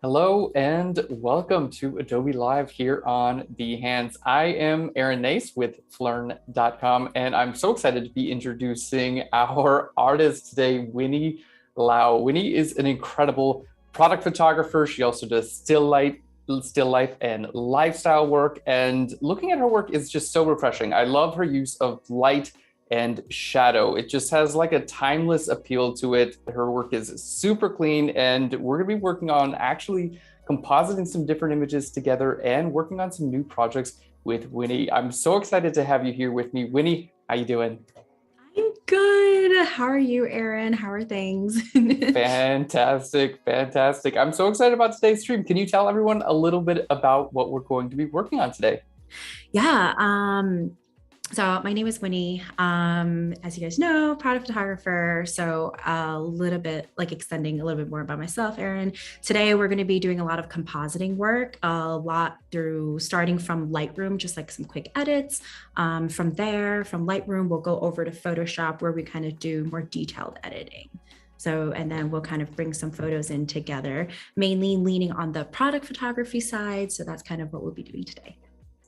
Hello and welcome to Adobe Live here on Behance. I am Aaron Nace with Flern.com, and I'm so excited to be introducing our artist today, Wini Lao. Wini is an incredible product photographer. She also does still life and lifestyle work, and looking at her work is just so refreshing. I love her use of light and shadow. It just has like a timeless appeal to it. Her work is super clean, and we're gonna be working on actually compositing some different images together and working on some new projects with Wini. I'm so excited to have you here with me. Wini, how you doing? I'm good. How are you, Aaron? How are things? Fantastic, fantastic. I'm so excited about today's stream. Can you tell everyone a little bit about what we're going to be working on today? Yeah. So my name is Winnie. As you guys know, product photographer. So a little bit like extending a little bit more about myself, Aaron. Today, we're going to be doing a lot of compositing work, a lot through starting from Lightroom, just like some quick edits. From there, from Lightroom, we'll go over to Photoshop where we kind of do more detailed editing. So, and then we'll kind of bring some photos in together, mainly leaning on the product photography side. So that's kind of what we'll be doing today.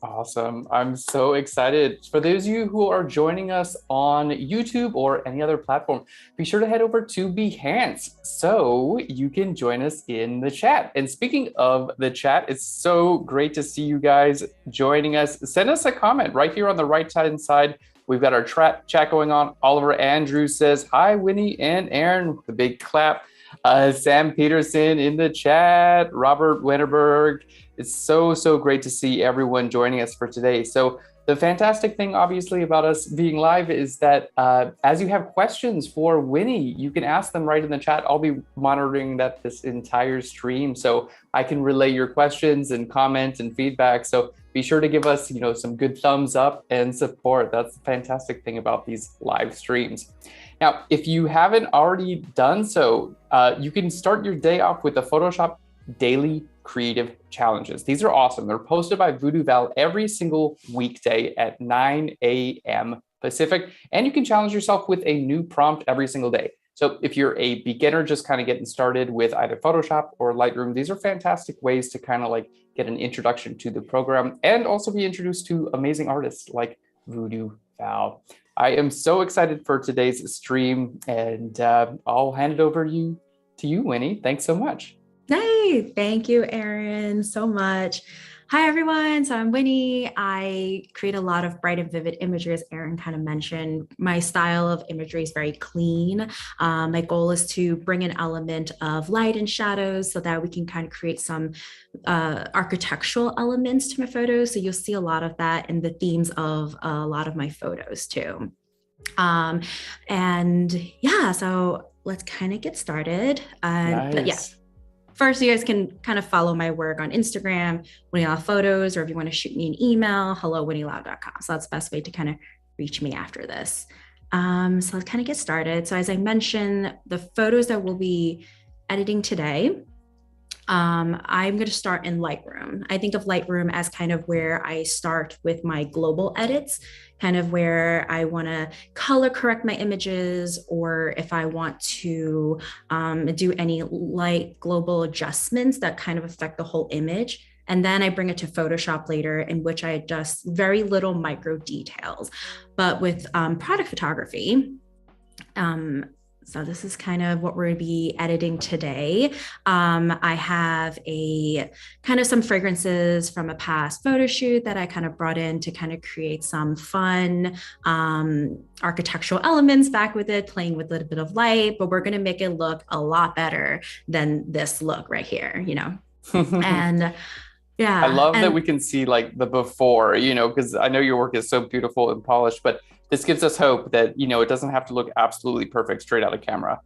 Awesome. I'm so excited. For those of you who are joining us on YouTube or any other platform, be sure to head over to Behance so you can join us in the chat. And speaking of the chat, it's so great to see you guys joining us. Send us a comment right here on the right-hand side. We've got our chat going on. Oliver Andrews says, hi, Winnie and Aaron, with a big clap. Sam Peterson in the chat, Robert Winterberg. It's so great to see everyone joining us for today. So the fantastic thing, obviously, about us being live is that as you have questions for Winnie, you can ask them right in the chat. I'll be monitoring that this entire stream, so I can relay your questions and comment and feedback. So be sure to give us, some good thumbs up and support. That's the fantastic thing about these live streams. Now, if you haven't already done so, you can start your day off with the Photoshop Daily Creative Challenges. These are awesome. They're posted by Voodoo Val every single weekday at 9 a.m. Pacific, and you can challenge yourself with a new prompt every single day. So if you're a beginner just kind of getting started with either Photoshop or Lightroom, these are fantastic ways to kind of like get an introduction to the program and also be introduced to amazing artists like Voodoo Val. I am so excited for today's stream, and I'll hand it over to you, Winnie. Thanks so much. Hey, thank you, Aaron, so much. Hi, everyone. So I'm Winnie. I create a lot of bright and vivid imagery, as Aaron kind of mentioned. My style of imagery is very clean. My goal is to bring an element of light and shadows so that we can kind of create some architectural elements to my photos. So you'll see a lot of that in the themes of a lot of my photos too. And yeah, so let's kind of get started. Nice. But yeah. First, you guys can kind of follow my work on Instagram, Wini Lao Photos, or if you want to shoot me an email, hello@winilao.com. So that's the best way to kind of reach me after this. So let's kind of get started. So as I mentioned, the photos that we'll be editing today, I'm going to start in Lightroom. I think of Lightroom as kind of where I start with my global edits, kind of where I want to color correct my images, or if I want to do any light global adjustments that kind of affect the whole image. And then I bring it to Photoshop later, in which I adjust very little micro details. But with product photography, so this is kind of what we're going to be editing today. I have a kind of some fragrances from a past photo shoot that I kind of brought in to kind of create some fun architectural elements back with it, playing with a little bit of light, but we're going to make it look a lot better than this look right here, and yeah. I love that we can see like the before, because I know your work is so beautiful and polished, but this gives us hope that, it doesn't have to look absolutely perfect straight out of camera.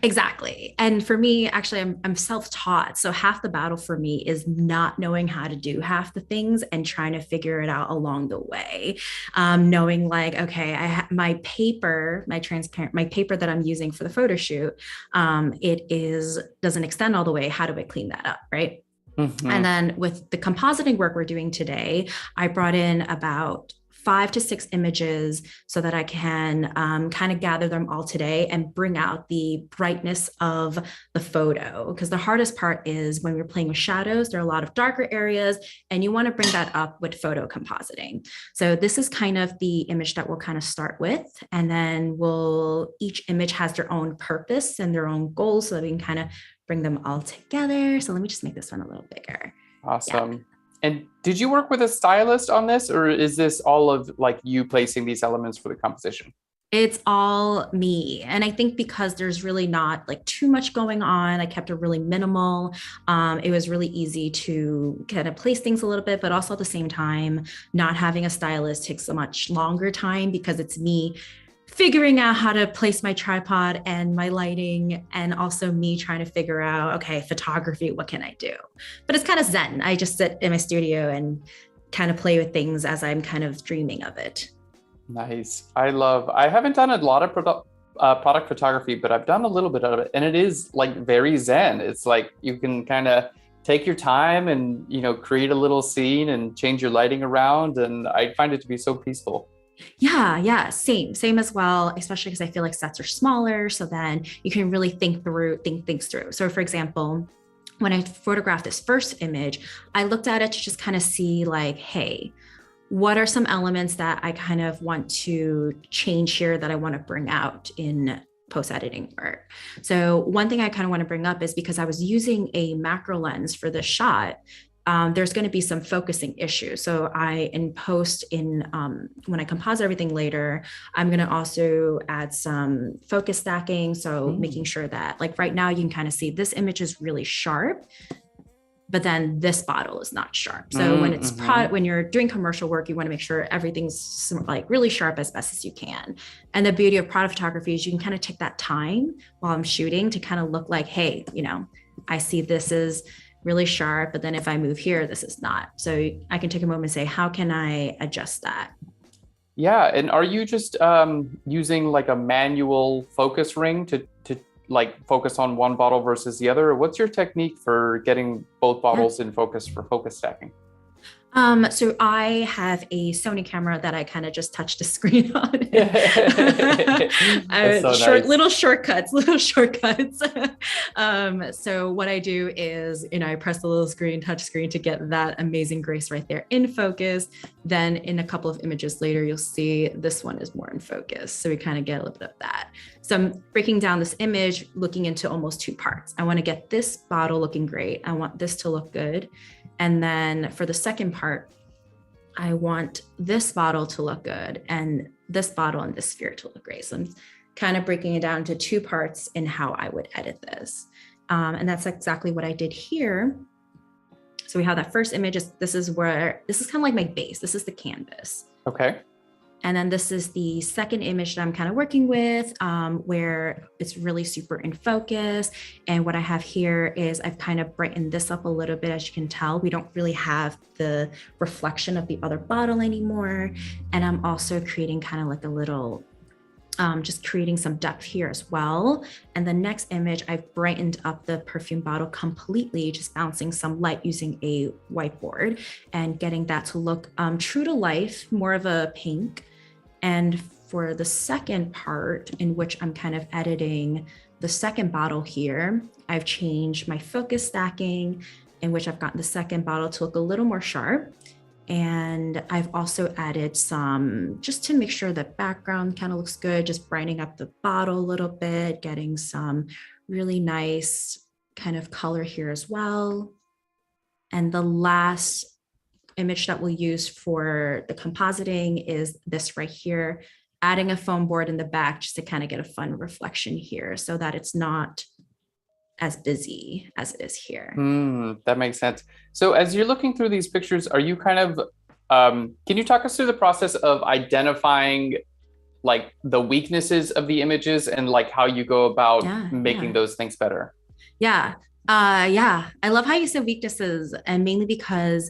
Exactly. And for me, actually, I'm self-taught. So half the battle for me is not knowing how to do half the things and trying to figure it out along the way. Knowing like, okay, my paper, my paper that I'm using for the photo shoot, doesn't extend all the way. How do I clean that up? Right. And then with the compositing work we're doing today, I brought in about 5 to 6 images so that I can kind of gather them all today and bring out the brightness of the photo. Because the hardest part is when we're playing with shadows, there are a lot of darker areas, and you want to bring that up with photo compositing. So this is kind of the image that we'll kind of start with. And then each image has their own purpose and their own goals so that we can kind of bring them all together. So let me just make this one a little bigger. Awesome. Yeah. And did you work with a stylist on this, or is this all of like you placing these elements for the composition? It's all me. And I think because there's really not like too much going on, I kept it really minimal. It was really easy to kind of place things a little bit, but also at the same time, not having a stylist takes a much longer time because it's me figuring out how to place my tripod and my lighting, and also me trying to figure out, okay, photography, what can I do? But it's kind of zen. I just sit in my studio and kind of play with things as I'm kind of dreaming of it. Nice. I haven't done a lot of product photography, but I've done a little bit of it. And it is like very zen. It's like you can kind of take your time and, create a little scene and change your lighting around. And I find it to be so peaceful. Yeah, same as well, especially because I feel like sets are smaller, so then you can really think things through. So for example, when I photographed this first image, I looked at it to just kind of see like, hey, what are some elements that I kind of want to change here that I want to bring out in post-editing work. So one thing I kind of want to bring up is because I was using a macro lens for this shot, there's going to be some focusing issues. So in post, when I composite everything later, I'm going to also add some focus stacking. So making sure that like right now you can kind of see this image is really sharp, but then this bottle is not sharp. So when you're doing commercial work, you want to make sure everything's like really sharp as best as you can. And the beauty of product photography is you can kind of take that time while I'm shooting to kind of look like, hey, I see this is really sharp, but then if I move here, this is not. So I can take a moment and say, how can I adjust that? Yeah. And are you just using like a manual focus ring to like focus on one bottle versus the other? Or what's your technique for getting both bottles in focus for focus stacking? So I have a Sony camera that I kind of just touch the screen on. Nice. Little shortcuts. So what I do is, I press the little touch screen to get that amazing grace right there in focus. Then in a couple of images later, you'll see this one is more in focus. So we kind of get a little bit of that. So I'm breaking down this image, looking into almost 2 parts. I want to get this bottle looking great. I want this to look good. And then for the second part, I want this bottle to look good and this bottle and this sphere to look great. So I'm kind of breaking it down into 2 parts in how I would edit this. And that's exactly what I did here. So we have that first image. This is kind of like my base. This is the canvas. Okay. And then this is the second image that I'm kind of working with, where it's really super in focus. And what I have here is I've kind of brightened this up a little bit. As you can tell, we don't really have the reflection of the other bottle anymore. And I'm also creating kind of like a little, just creating some depth here as well. And the next image, I've brightened up the perfume bottle completely, just bouncing some light using a whiteboard and getting that to look true to life, more of a pink. And for the second part, in which I'm kind of editing the second bottle here, I've changed my focus stacking, in which I've gotten the second bottle to look a little more sharp. And I've also added some, just to make sure the background kind of looks good, just brightening up the bottle a little bit, getting some really nice kind of color here as well. And the last image that we'll use for the compositing is this right here, adding a foam board in the back just to kind of get a fun reflection here so that it's not as busy as it is here. That makes sense. So as you're looking through these pictures, are you kind of, can you talk us through the process of identifying like the weaknesses of the images and like how you go about making those things better. Yeah. I love how you said weaknesses, and mainly because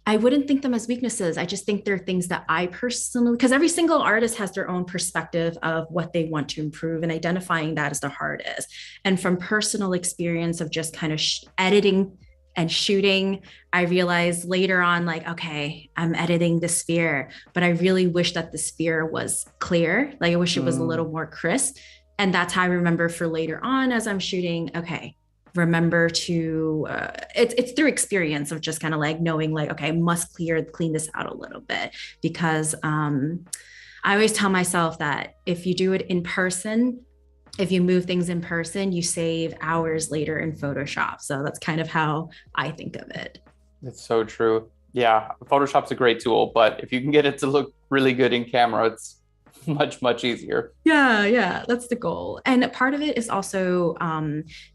I wouldn't think them as weaknesses. I just think they're things that I personally, because every single artist has their own perspective of what they want to improve, and identifying that is the hardest. And from personal experience of just kind of editing and shooting, I realized later on, like, okay, I'm editing the sphere, but I really wish that the sphere was clear. Like, I wish it was a little more crisp. And that's how I remember for later on as I'm shooting, okay, remember to, it's through experience of just kind of like knowing like, okay, I must clean this out a little bit, because I always tell myself that if you do it in person, if you move things in person, you save hours later in Photoshop. So that's kind of how I think of it. It's so true. Yeah, Photoshop's a great tool, but if you can get it to look really good in camera, it's much easier. Yeah, that's the goal. And part of it is also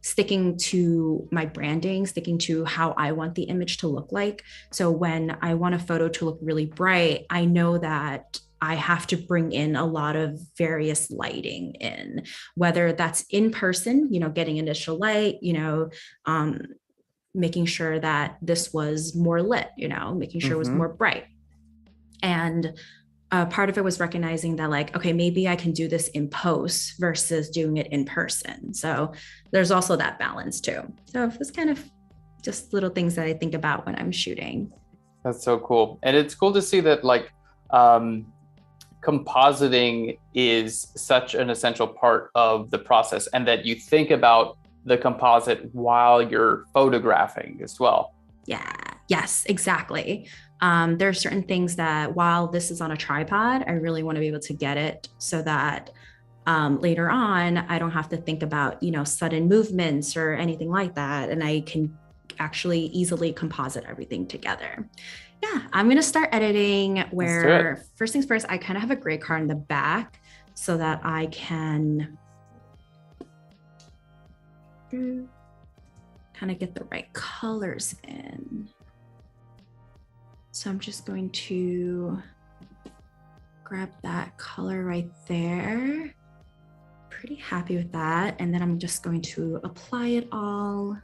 sticking to my branding, sticking to how I want the image to look like. So when I want a photo to look really bright, I know that I have to bring in a lot of various lighting in, whether that's in person, getting initial light, making sure that this was more lit, making sure it was more bright. And part of it was recognizing that, like, okay, maybe I can do this in post versus doing it in person. So there's also that balance too. So it's kind of just little things that I think about when I'm shooting. That's so cool. And it's cool to see that, like, compositing is such an essential part of the process, and that you think about the composite while you're photographing as well. Yes, exactly. There are certain things that while this is on a tripod, I really want to be able to get it so that later on, I don't have to think about, sudden movements or anything like that. And I can actually easily composite everything together. Yeah, I'm going to start editing where first things first, I kind of have a gray card in the back so that I can kind of get the right colors in. So I'm just going to grab that color right there. Pretty happy with that. And then I'm just going to apply it all.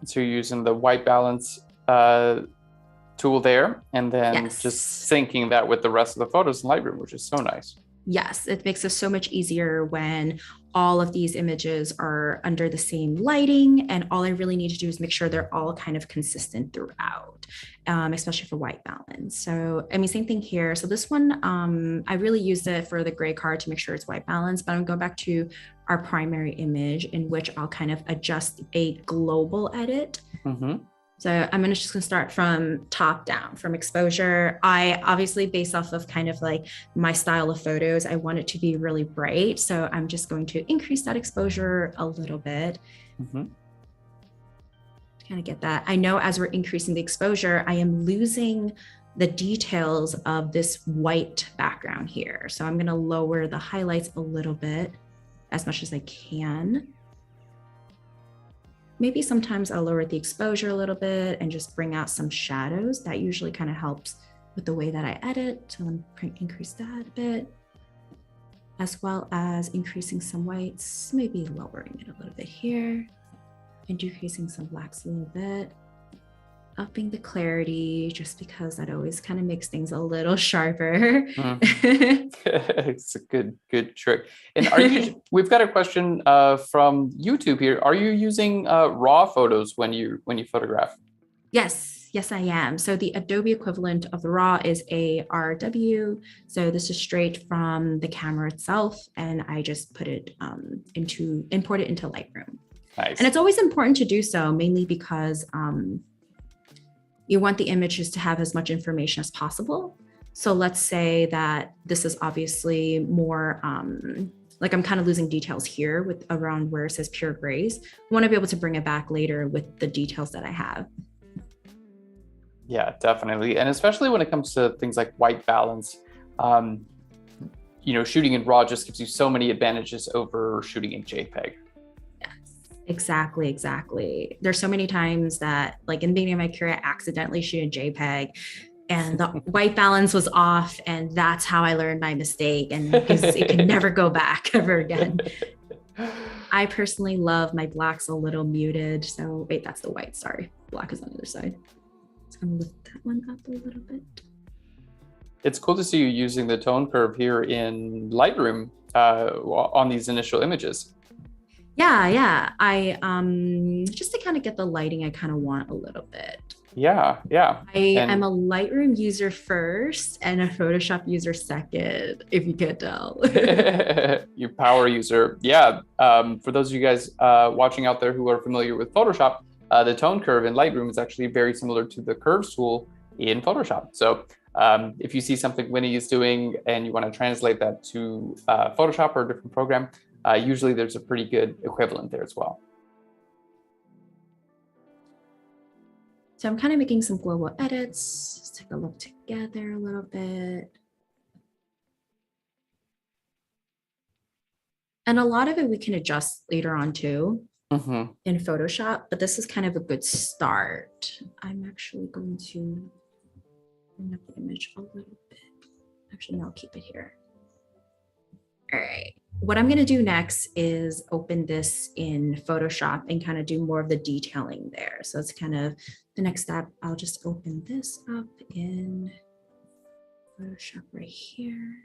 So you're using the white balance tool there, and then just syncing that with the rest of the photos in Lightroom, which is so nice. Yes, it makes it so much easier when all of these images are under the same lighting, and all I really need to do is make sure they're all kind of consistent throughout, especially for white balance. So, I mean, same thing here. So this one, I really used it for the gray card to make sure it's white balance, but I'm going back to our primary image in which I'll kind of adjust a global edit. So I'm just gonna start from top down, from exposure. I obviously, based off of kind of like my style of photos, I want it to be really bright. So I'm just going to increase that exposure a little bit. To kind of get that. I know as we're increasing the exposure, I am losing the details of this white background here. So I'm gonna lower the highlights a little bit as much as I can. Maybe sometimes I'll lower the exposure a little bit and just bring out some shadows. That usually kind of helps with the way that I edit. So let me increase that a bit, as well as increasing some whites, maybe lowering it a little bit here and decreasing some blacks a little bit. Upping the clarity, just because that always kind of makes things a little sharper. It's a good trick. And we've got a question from YouTube here. Are you using raw photos when you photograph? Yes, I am. So the Adobe equivalent of the raw is ARW. So this is straight from the camera itself, and I just put it import it into Lightroom. Nice. And it's always important to do so, mainly because you want the images to have as much information as possible. So let's say that this is obviously more, like I'm kind of losing details here with around where it says pure grays. I want to be able to bring it back later with the details that I have. Yeah, definitely. And especially when it comes to things like white balance, shooting in RAW just gives you so many advantages over shooting in JPEG. Yes. Exactly, exactly. There's so many times that, like in the beginning of my career, I accidentally shoot a JPEG and the white balance was off, and that's how I learned my mistake, and because it can never go back ever again. I personally love my blacks a little muted. So wait, that's the white. Sorry, black is on the other side. So I'm gonna lift that one up a little bit. It's cool to see you using the tone curve here in Lightroom on these initial images. Yeah. I just to kind of get the lighting I kind of want a little bit. Yeah. I am a Lightroom user first and a Photoshop user second, if you could tell. You power user. Yeah. For those of you guys watching out there who are familiar with Photoshop, the tone curve in Lightroom is actually very similar to the curves tool in Photoshop. So if you see something Wini is doing and you want to translate that to Photoshop or a different program, usually there's a pretty good equivalent there as well. So I'm kind of making some global edits. Let's take a look together a little bit. And a lot of it we can adjust later on too in Photoshop, but this is kind of a good start. I'm actually going to bring up the image a little bit. Actually, no, I'll keep it here. All right. What I'm going to do next is open this in Photoshop and kind of do more of the detailing there. So it's kind of the next step. I'll just open this up in Photoshop right here.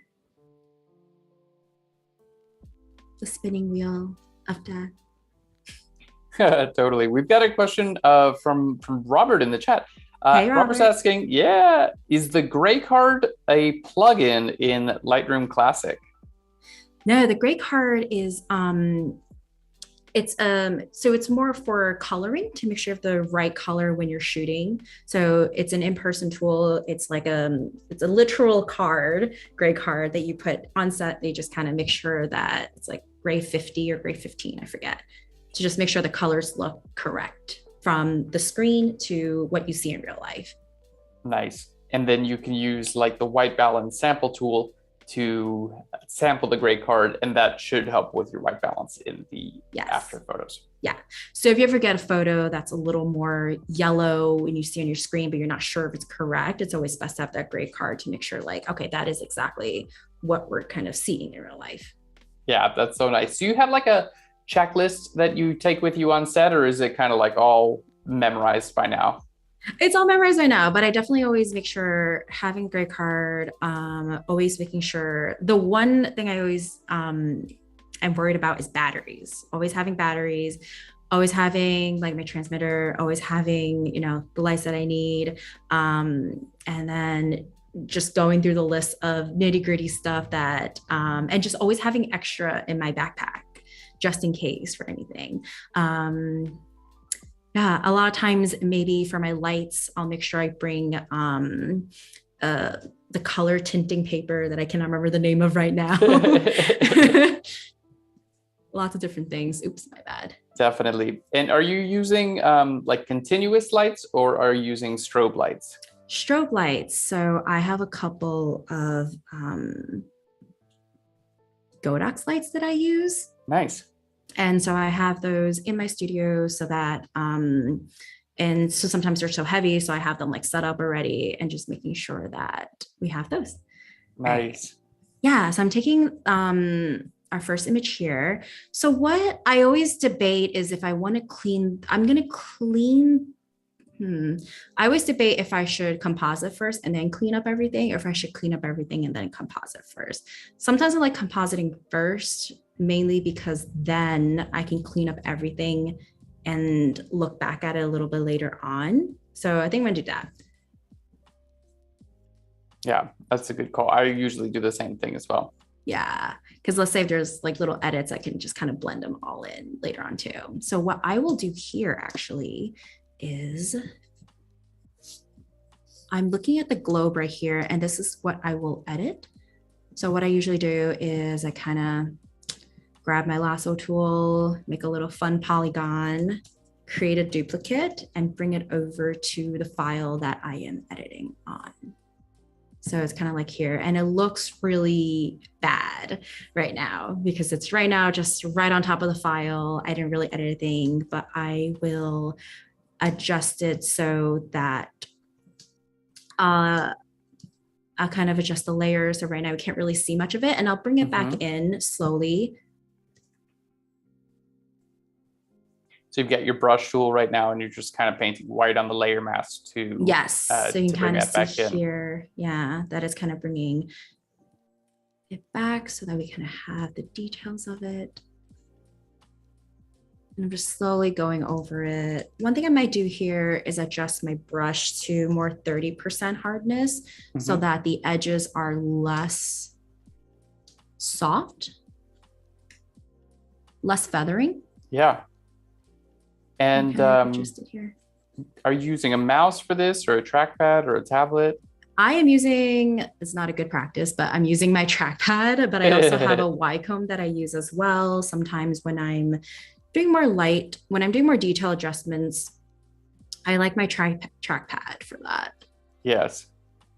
The spinning wheel of death. Totally. We've got a question from Robert in the chat. Hey, Robert's asking, is the gray card a plugin in Lightroom Classic? No, the gray card is it's more for coloring to make sure you have the right color when you're shooting. So it's an in-person tool. It's like it's a literal card, gray card that you put on set. They just kind of make sure that it's like gray 50 or gray 15, I forget, to just make sure the colors look correct from the screen to what you see in real life. Nice. And then you can use like the white balance sample tool to sample the gray card, and that should help with your white balance in the after photos. Yeah. So if you ever get a photo that's a little more yellow and you see on your screen, but you're not sure if it's correct, it's always best to have that gray card to make sure like, okay, that is exactly what we're kind of seeing in real life. Yeah, that's so nice. Do you have like a checklist that you take with you on set, or is it kind of like all memorized by now? It's all memorized by now, but I definitely always make sure having a gray card, always making sure. The one thing I always I'm worried about is batteries. Always having batteries, always having like my transmitter, always having, the lights that I need. And then just going through the list of nitty gritty stuff that, and just always having extra in my backpack, just in case for anything. Yeah, a lot of times maybe for my lights, I'll make sure I bring the color tinting paper that I cannot remember the name of right now. Lots of different things. Oops, my bad. Definitely. And are you using like continuous lights, or are you using strobe lights? Strobe lights. So I have a couple of Godox lights that I use. Nice. And so I have those in my studio so that, and so sometimes they're so heavy, so I have them like set up already and just making sure that we have those. Nice. Right. Yeah, so I'm taking our first image here. So what I always debate is if I want to clean, I'm going to clean. I always debate if I should composite first and then clean up everything, or if I should clean up everything and then composite first. Sometimes I like compositing first, mainly because then I can clean up everything and look back at it a little bit later on. So I think I'm gonna do that. Yeah, that's a good call. I usually do the same thing as well. Yeah, because let's say if there's like little edits, I can just kind of blend them all in later on too. So what I will do here actually is I'm looking at the globe right here, and this is what I will edit. So what I usually do is I kind of grab my lasso tool, make a little fun polygon, create a duplicate, and bring it over to the file that I am editing on. So it's kind of like here, and it looks really bad right now because it's right now just right on top of the file. I didn't really edit anything, but I will adjust it so that I'll kind of adjust the layers. So right now we can't really see much of it, and I'll bring it back in slowly. So you've got your brush tool right now, and you're just kind of painting white on the layer mask to so you can kind of see in. here, that is kind of bringing it back so that we kind of have the details of it. And I'm just slowly going over it. One thing I might do here is adjust my brush to more 30% hardness so that the edges are less soft, less feathering. Yeah. And are you using a mouse for this, or a trackpad, or a tablet? I am using, it's not a good practice, but I'm using my trackpad, but I also have a Y comb that I use as well. Sometimes when I'm doing more light, when I'm doing more detail adjustments, I like my trackpad for that. Yes.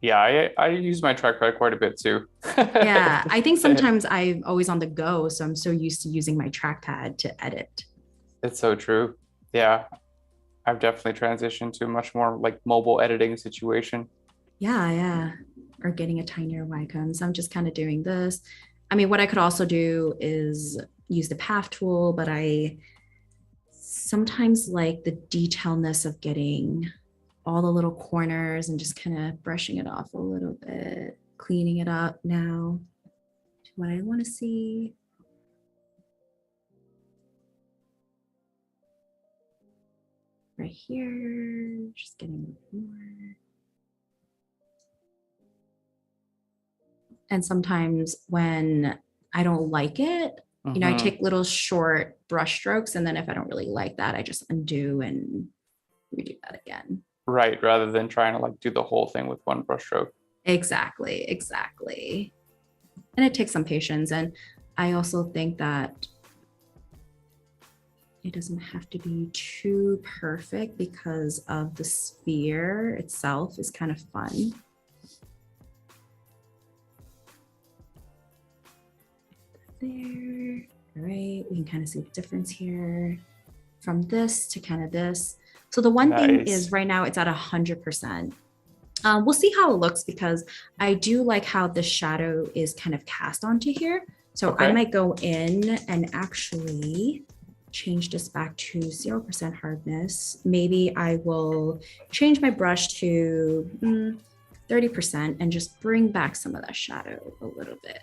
Yeah, I use my trackpad quite a bit too. Yeah, I think sometimes I'm always on the go, so I'm so used to using my trackpad to edit. It's so true. Yeah, I've definitely transitioned to a much more like mobile editing situation. Yeah. Or getting a tinier Y comb. So I'm just kind of doing this. I mean, what I could also do is use the path tool, but I sometimes like the detailness of getting all the little corners and just kind of brushing it off a little bit, cleaning it up now to what I want to see. Right here, just getting more. And sometimes when I don't like it, I take little short brush strokes, and then if I don't really like that, I just undo and redo that again. Right, rather than trying to like do the whole thing with one brush stroke. Exactly. And it takes some patience. And I also think that it doesn't have to be too perfect because of the sphere itself is kind of fun. There. All right, we can kind of see the difference here from this to kind of this. So the one thing is right now it's at 100%. We'll see how it looks because I do like how the shadow is kind of cast onto here. So I might go in and actually change this back to 0% hardness. Maybe I will change my brush to 30% and just bring back some of that shadow a little bit.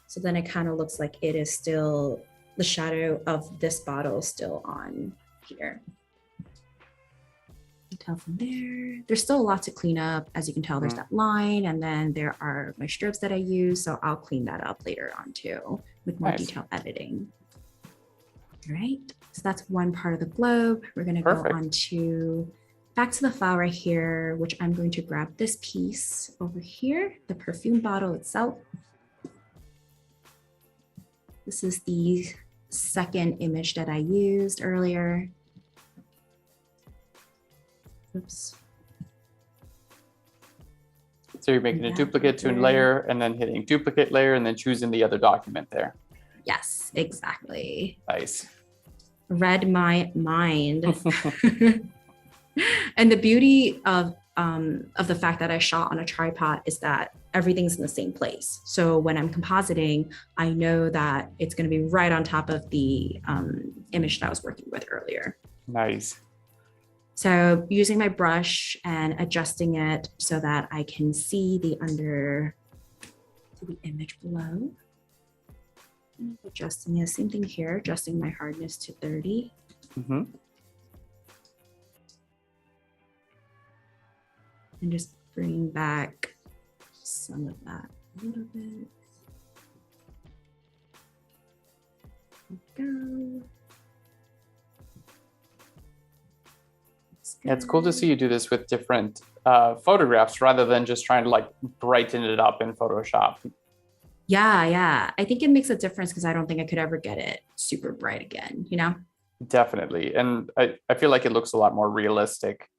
So then it kind of looks like it is still, the shadow of this bottle still on here. You can tell from there, there's still a lot to clean up. As you can tell, there's that line, and then there are my strokes that I use. So I'll clean that up later on too with more detailed editing. All right, so that's one part of the globe. We're gonna go on to back to the file right here, which I'm going to grab this piece over here, the perfume bottle itself. This is the second image that I used earlier. Oops. So you're making a duplicate to a layer and then hitting duplicate layer and then choosing the other document there. Yes, exactly. Nice. Read my mind. And the beauty of the fact that I shot on a tripod is that everything's in the same place. So when I'm compositing, I know that it's going to be right on top of the image that I was working with earlier. Nice. So using my brush and adjusting it so that I can see the image below. Adjusting it, same thing here, adjusting my hardness to 30. And just bring back some of that a little bit. There we go. Yeah, it's cool to see you do this with different photographs rather than just trying to like brighten it up in Photoshop. Yeah. I think it makes a difference because I don't think I could ever get it super bright again, you know? Definitely. And I feel like it looks a lot more realistic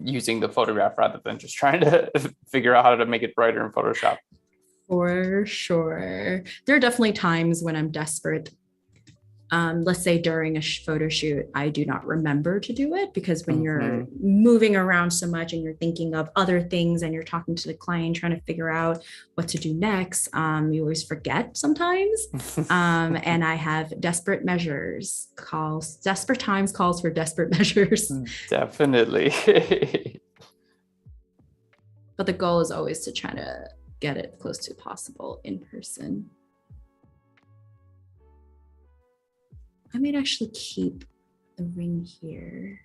using the photograph rather than just trying to figure out how to make it brighter in Photoshop. For sure. There are definitely times when I'm desperate. Let's say during a photo shoot, I do not remember to do it because when you're moving around so much and you're thinking of other things and you're talking to the client, trying to figure out what to do next, you always forget sometimes. And I have desperate times calls for desperate measures. Definitely. But the goal is always to try to get it close to possible in person. I might actually keep the ring here.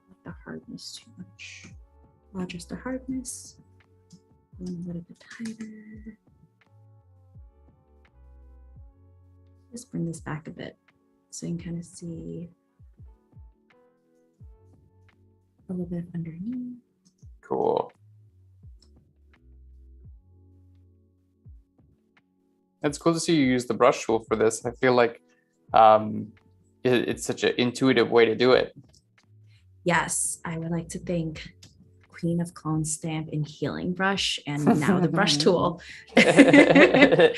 Not the hardness too much. I'll adjust the hardness. A little bit tighter. Just bring this back a bit so you can kind of see a little bit underneath. Cool. It's cool to see you use the brush tool for this. I feel like it's such an intuitive way to do it. Yes, I would like to thank Queen of Clone Stamp and Healing Brush, and now the brush tool. Yeah,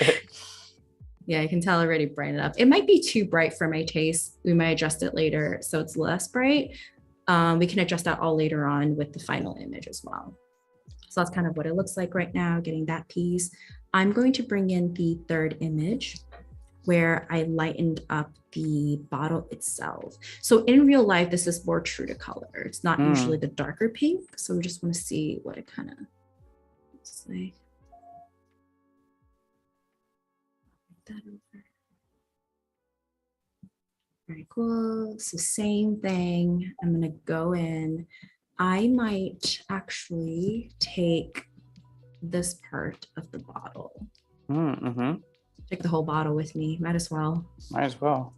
I can tell already brighten it up. It might be too bright for my taste. We might adjust it later so it's less bright. We can adjust that all later on with the final image as well. So that's kind of what it looks like right now, getting that piece. I'm going to bring in the third image where I lightened up the bottle itself. So in real life, this is more true to color. It's not usually the darker pink. So we just want to see what it kind of looks like. That over. Very cool. So same thing. I'm going to go in. I might actually take this part of the bottle. Take the whole bottle with me. Might as well. Might as well.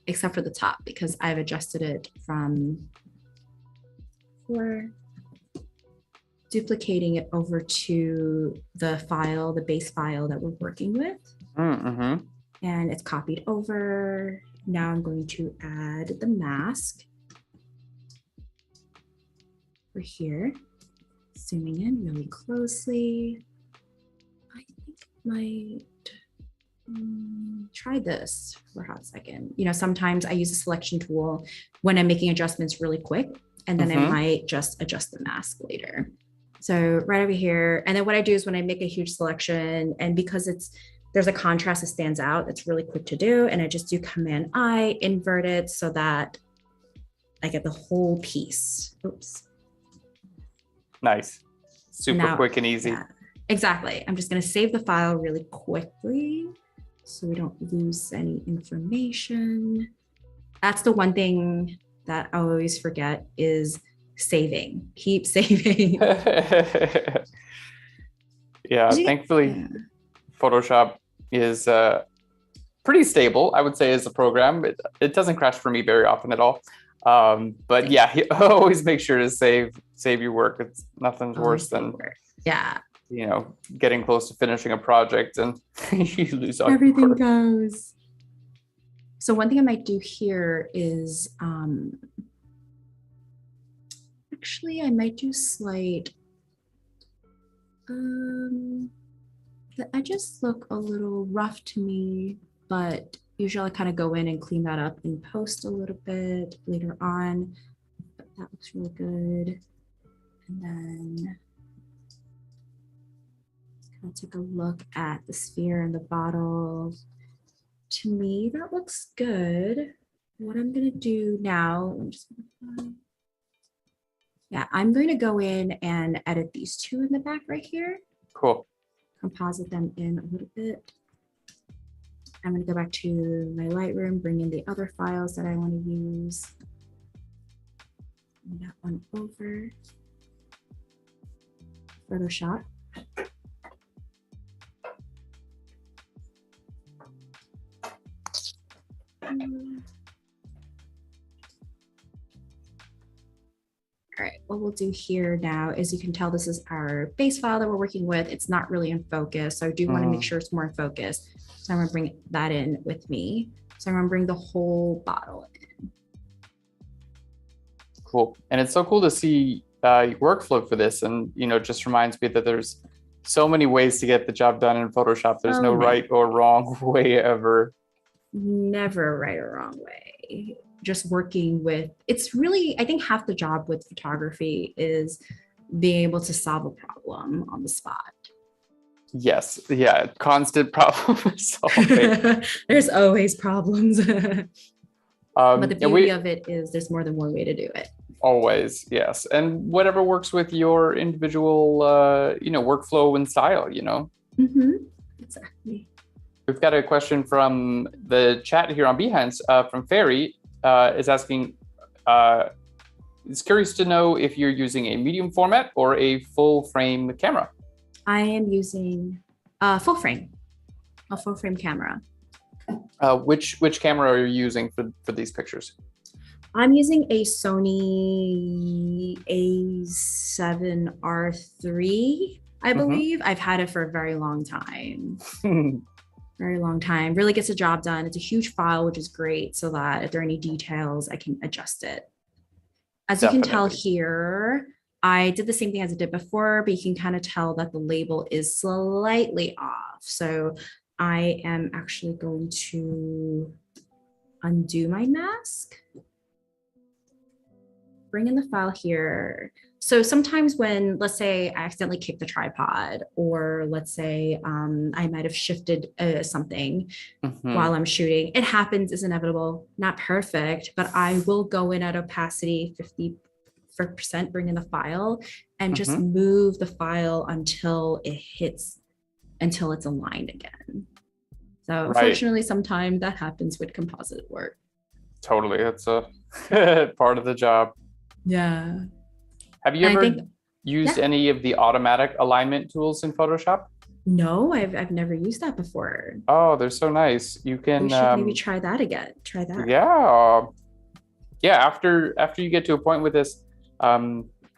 Except for the top, because I've adjusted it from duplicating it over to the file, the base file that we're working with. And it's copied over. Now I'm going to add the mask over here. Zooming in really closely. I think I might try this for a hot second. You know, sometimes I use a selection tool when I'm making adjustments really quick, and then I might just adjust the mask later. So right over here. And then what I do is when I make a huge selection, and because there's a contrast that stands out, it's really quick to do. And I just do Command I, invert it so that I get the whole piece. Oops. Nice. Super quick and easy. Yeah, exactly. I'm just going to save the file really quickly so we don't lose any information. That's the one thing that I always forget is saving. Keep saving. Yeah, thankfully, Photoshop is pretty stable, I would say, as a program. It doesn't crash for me very often at all. But yeah, always make sure to save your work. It's nothing's worse than you know, getting close to finishing a project and you lose all everything your work. goes. So one thing I might do here is actually I might do slight the edges look a little rough to me, but usually I kind of go in and clean that up in post a little bit later on. But that looks really good. And then I'll take a look at the sphere and the bottle. To me, that looks good. What I'm going to do now, I'm going to go in and edit these two in the back right here. Cool. Composite them in a little bit. I'm going to go back to my Lightroom, bring in the other files that I want to use. Bring that one over. Photoshop. All right, what we'll do here now is you can tell this is our base file that we're working with. It's not really in focus. So I do want to make sure it's more in focus. So I'm going to bring that in with me. So I'm going to bring the whole bottle in. Cool. And it's so cool to see your workflow for this. And, you know, it just reminds me that there's so many ways to get the job done in Photoshop. There's no right or wrong way ever. Never right or wrong way. Just working with, it's really, I think half the job with photography is being able to solve a problem on the spot. Yes. Yeah. Constant problem solving. There's always problems. But the beauty of it is there's more than one way to do it. Always. Yes. And whatever works with your individual, you know, workflow and style, you know? Exactly. We've got a question from the chat here on Behance from Ferry is asking, is curious to know if you're using a medium format or a full frame camera. I am using a full frame camera. Which camera are you using for these pictures? I'm using a Sony A7R3, I believe. I've had it for a very long time. Very long time. Really gets the job done. It's a huge file, which is great, so that if there are any details, I can adjust it. As you can tell here, I did the same thing as I did before, but you can kind of tell that the label is slightly off. So I am actually going to undo my mask. Bring in the file here. So sometimes when, let's say I accidentally kick the tripod, or let's say I might have shifted something while I'm shooting, it happens, it's inevitable, not perfect, but I will go in at opacity 50%, bring in the file and just move the file until it's aligned again. So unfortunately, sometimes that happens with composite work. Totally, that's a part of the job. Yeah. Have you ever used any of the automatic alignment tools in Photoshop? No, I've never used that before. Oh, they're so nice. You can we should maybe try that again. Try that. Yeah. Yeah, after you get to a point with this,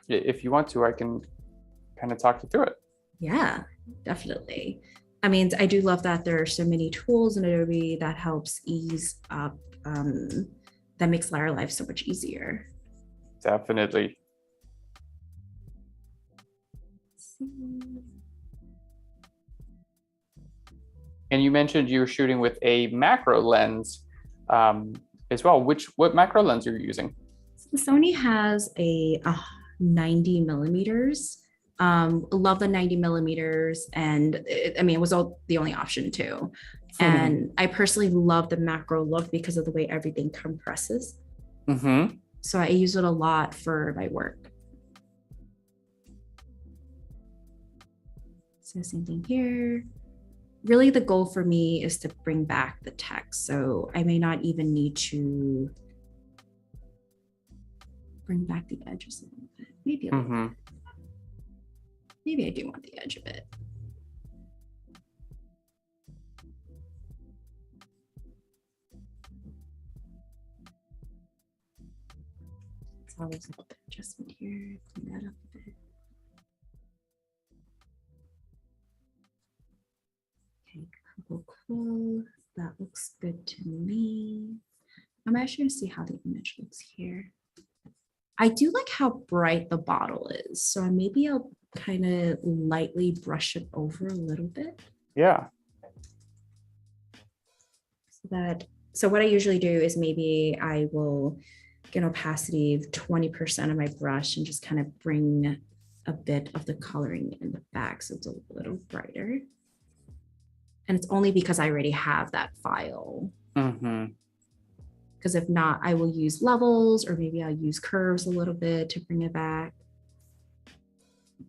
if you want to, I can kind of talk you through it. Yeah, definitely. I mean, I do love that there are so many tools in Adobe that helps ease up, that makes our life so much easier. Definitely. And you mentioned you were shooting with a macro lens as well. What macro lens are you using? So Sony has a 90 millimeters. Love the 90 millimeters, and it was the only option too. And I personally love the macro look because of the way everything compresses. So I use it a lot for my work. So same thing here. Really, the goal for me is to bring back the text. So I may not even need to bring back the edges a little bit. Maybe a little bit. Maybe I do want the edge a bit. So I'll use a little bit of adjustment here, clean that up a bit. Okay, cool. That looks good to me. I'm actually going to see how the image looks here. I do like how bright the bottle is, so maybe I'll kind of lightly brush it over a little bit. Yeah. So what I usually do is maybe I will get an opacity of 20% of my brush and just kind of bring a bit of the coloring in the back so it's a little brighter. And it's only because I already have that file. Because if not, I will use levels, or maybe I'll use curves a little bit to bring it back. You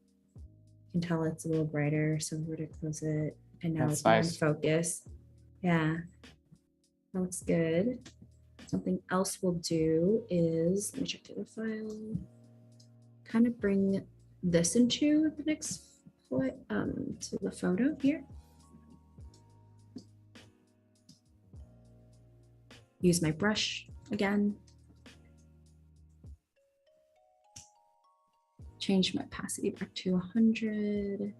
can tell it's a little brighter, so we're going to close it. And now it's more in focus. Yeah, that looks good. Something else we'll do is, let me check the other file, kind of bring this into the next to the photo here. Use my brush again. change my opacity back to 100.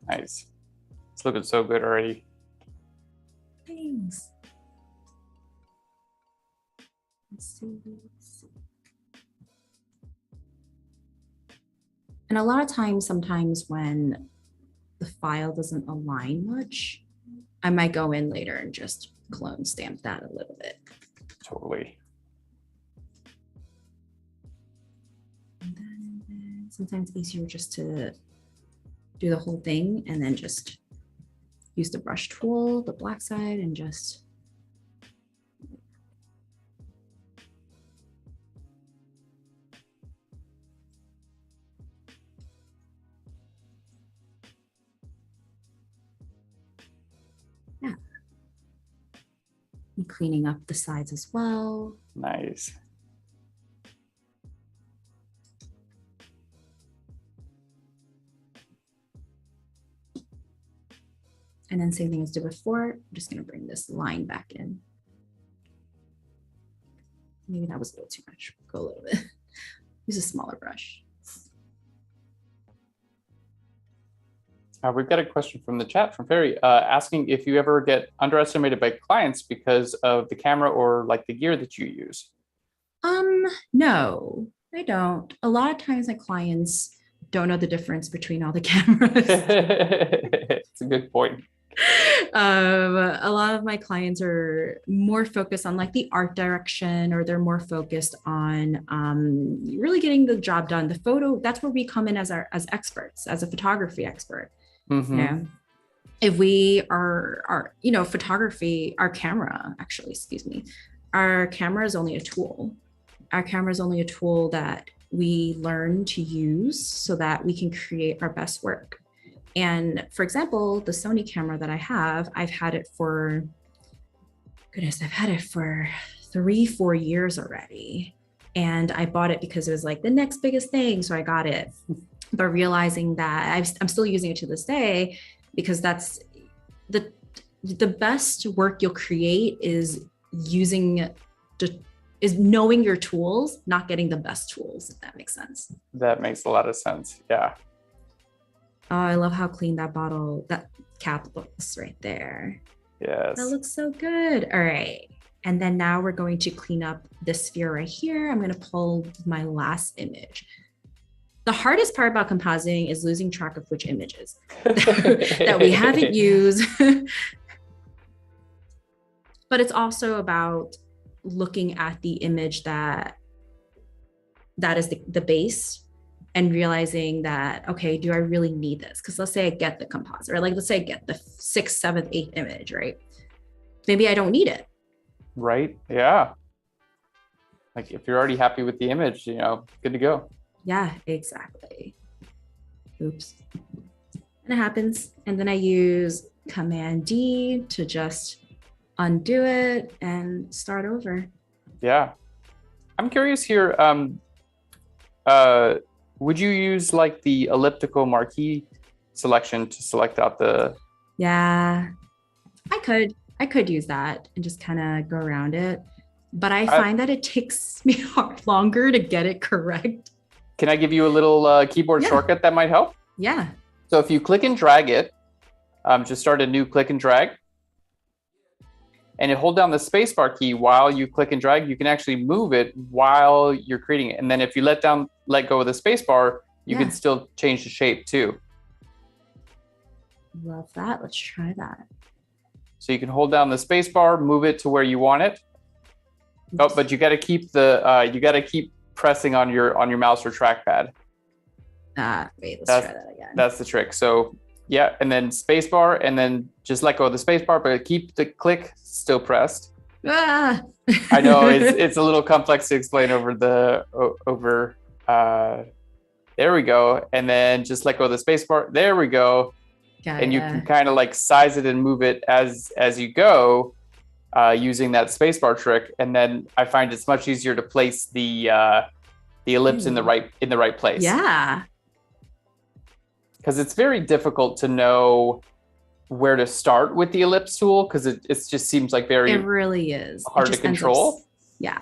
Nice. It's looking so good already. Thanks. Let's see. And a lot of times, sometimes when the file doesn't align much, I might go in later and just clone stamp that a little bit. Totally. And then sometimes it's easier just to do the whole thing and then just use the brush tool, the black side, and just and cleaning up the sides as well. Nice. And then same thing as did before, I'm just going to bring this line back in. Maybe that was a little too much. Go a little bit. Use a smaller brush. We've got a question from the chat from Ferry asking if you ever get underestimated by clients because of the camera or like the gear that you use. No, I don't. A lot of times my clients don't know the difference between all the cameras. It's a good point. A lot of my clients are more focused on like the art direction, or they're more focused on really getting the job done. The photo, that's where we come in as experts, as a photography expert. Mm-hmm. You know, if we are, you know, photography, our camera is only a tool. Our camera is only a tool that we learn to use so that we can create our best work. And for example, the Sony camera that I have, I've had it for 3-4 years already. And I bought it because it was like the next biggest thing. So I got it. But realizing that I'm still using it to this day, because that's the best work you'll create is knowing your tools, not getting the best tools, if that makes sense. That makes a lot of sense. Yeah. Oh, I love how clean that cap looks right there. Yes. That looks so good. All right. And then now we're going to clean up this sphere right here. I'm going to pull my last image. The hardest part about compositing is losing track of which images that we haven't used. But it's also about looking at the image that is the base, and realizing that, okay, do I really need this? Because let's say I get the composite, or like, let's say I get the 6th, 7th, 8th image, right? Maybe I don't need it. Right. Yeah. Like if you're already happy with the image, you know, good to go. Yeah, exactly. Oops. And it happens. And then I use Command D to just undo it and start over. Yeah. I'm curious here. Would you use like the elliptical marquee selection to select out the... Yeah, I could use that and just kind of go around it. But I find that it takes me longer to get it correct. Can I give you a little keyboard shortcut that might help? Yeah. So if you click and drag it, just start a new click and drag. And you hold down the spacebar key while you click and drag, you can actually move it while you're creating it. And then if you let go of the spacebar, you can still change the shape too. Love that. Let's try that. So you can hold down the spacebar, move it to where you want it. Oh, but you got to keep keep pressing on your mouse or trackpad. Wait, let's try that again. That's the trick. So yeah, and then spacebar, and then just let go of the spacebar, but keep the click still pressed. I know it's a little complex to explain over there we go, and then just let go of the spacebar. There we go. And you can kind of like size it and move it as you go, using that spacebar trick. And then I find it's much easier to place the ellipse in the right place. Yeah. Because it's very difficult to know where to start with the ellipse tool because it just seems like It very really is. hard to control. Yeah.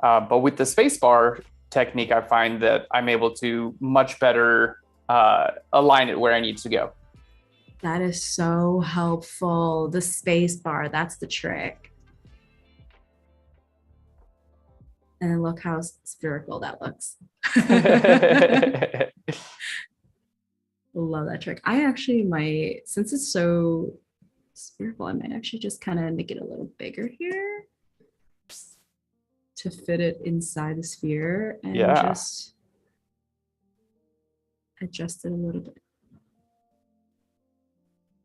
But with the spacebar technique, I find that I'm able to much better align it where I need to go. That is so helpful. The space bar, that's the trick. And look how spherical that looks. Love that trick. I actually might, since it's so spherical, I might actually just kind of make it a little bigger here to fit it inside the sphere and just adjust it a little bit.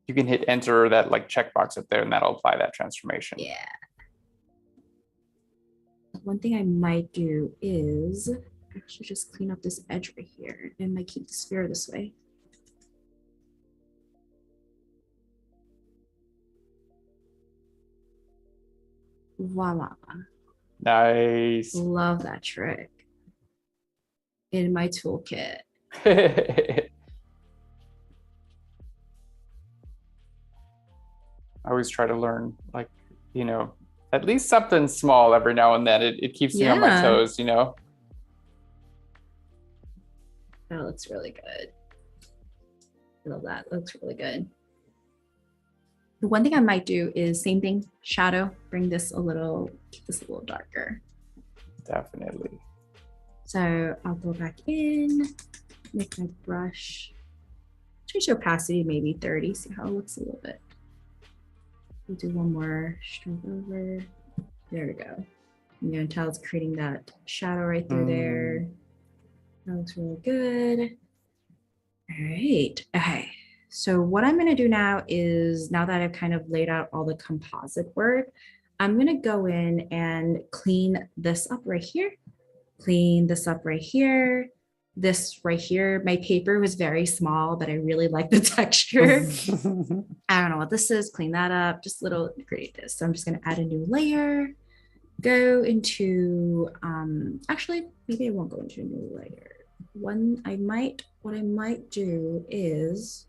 You can hit enter, that like checkbox up there, and that'll apply that transformation. Yeah. One thing I might do is actually just clean up this edge right here and might keep the sphere this way. Voila. Nice. Love that trick in my toolkit. I always try to learn, like, you know, at least something small every now and then. It keeps me on my toes, you know? That looks really good. I love that. It looks really good. The one thing I might do is same thing, shadow, bring this a little, keep this a little darker. Definitely. So I'll go back in, make my brush, change the opacity, maybe 30, see how it looks a little bit. We'll do one more stroke over. There we go. I'm going to tell it's creating that shadow right through there. That looks really good. All right. Okay. So what I'm going to do now is, now that I've kind of laid out all the composite work, I'm going to go in and clean this up right here. Clean this up right here. This right here, my paper was very small, but I really like the texture. I don't know what this is. Clean that up, just a little create this. So I'm just going to add a new layer, go into, actually, maybe I won't go into a new layer. What I might do is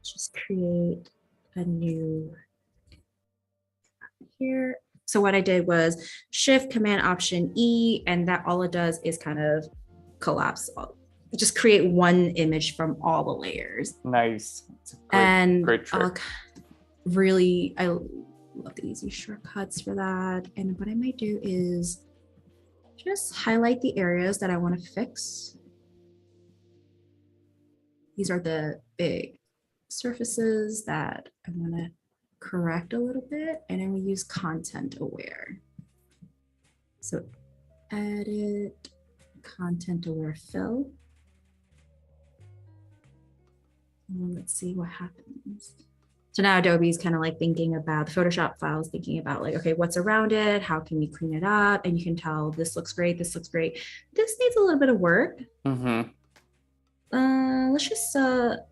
just create a new here. So what I did was Shift Command Option E, and that all it does is kind of collapse, just create one image from all the layers. Nice. It's a great trick. I love the easy shortcuts for that. And what I might do is just highlight the areas that I want to fix. These are the big surfaces that I want to correct a little bit, and then we use content aware. So edit, content aware fill. And let's see what happens. So now Adobe is kind of like thinking about the Photoshop files, thinking about like, okay, what's around it? How can we clean it up? And you can tell this looks great. This looks great. This needs a little bit of work. Let's just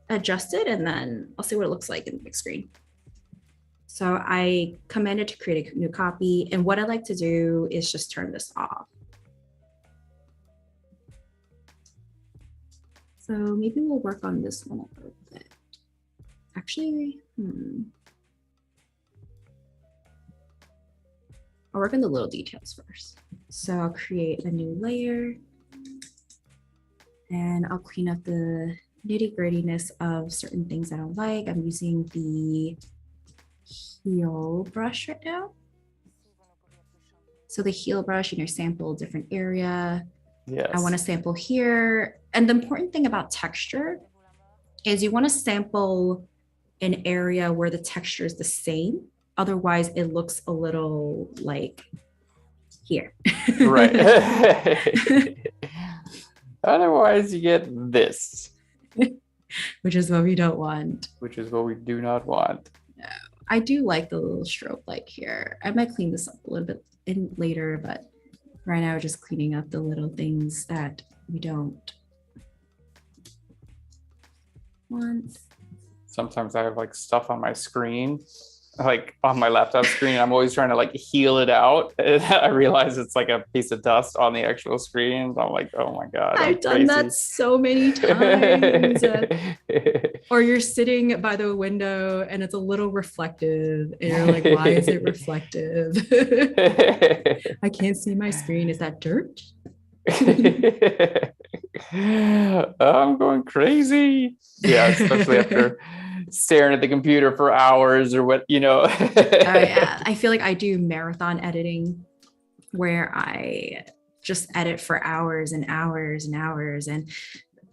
adjust it, and then I'll see what it looks like in the big screen. So I commanded to create a new copy, and what I like to do is just turn this off. So maybe we'll work on this one a little bit. Actually, I'll work on the little details first. So I'll create a new layer, and I'll clean up the nitty-grittiness of certain things I don't like. I'm using the heel brush right now. So the heel brush, sample a different area. Yes. I want to sample here. And the important thing about texture is you want to sample an area where the texture is the same. Otherwise, it looks a little like here. Right. Otherwise, you get this. Which is what we don't want. Which is what we do not want. No. I do like the little strobe like here. I might clean this up a little bit later, but right now we're just cleaning up the little things that we don't want. Sometimes I have like stuff on my screen like on my laptop screen. I'm always trying to like heal it out. And I realize it's like a piece of dust on the actual screen. I'm like, oh my God, I'm I've done crazy. that so many times. Or you're sitting by the window and it's a little reflective, and you're like, why is it reflective? I can't see my screen. Is that dirt? I'm going crazy. Yeah, especially after staring at the computer for hours or what, you know. Oh yeah. I feel like I do marathon editing where I just edit for hours and hours and hours. And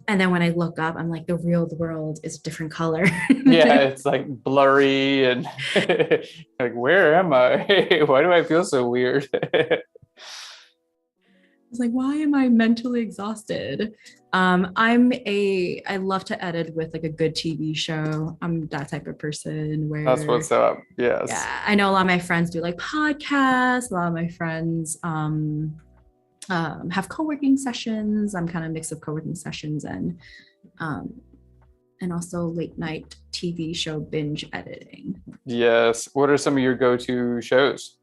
then when I look up, I'm like, the real world is a different color. Yeah, it's like blurry and like, where am I? Why do I feel so weird? It's like, why am I mentally exhausted? I love to edit with like a good TV show. I'm that type of person That's where, what's up. Yes. yeah, I know a lot of my friends do like podcasts. A lot of my friends have co-working sessions. I'm kind of a mix of co-working sessions and also late night TV show binge editing. Yes. What are some of your go-to shows?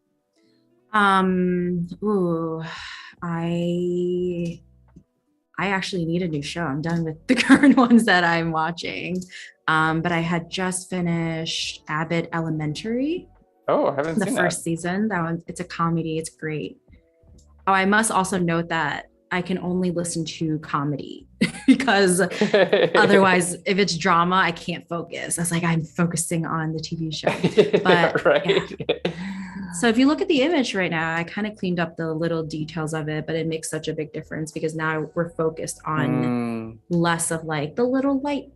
Ooh, I actually need a new show. I'm done with the current ones that I'm watching. But I had just finished Abbott Elementary, Oh, I haven't the seen first season. That one, it's a comedy. It's great. Oh, I must also note that I can only listen to comedy because that. otherwise, if it's drama, I can't focus. It's like I'm focusing on the TV show. But Right. yeah. So if you look at the image right now, I kind of cleaned up the little details of it, but it makes such a big difference because now we're focused on less of like the little light,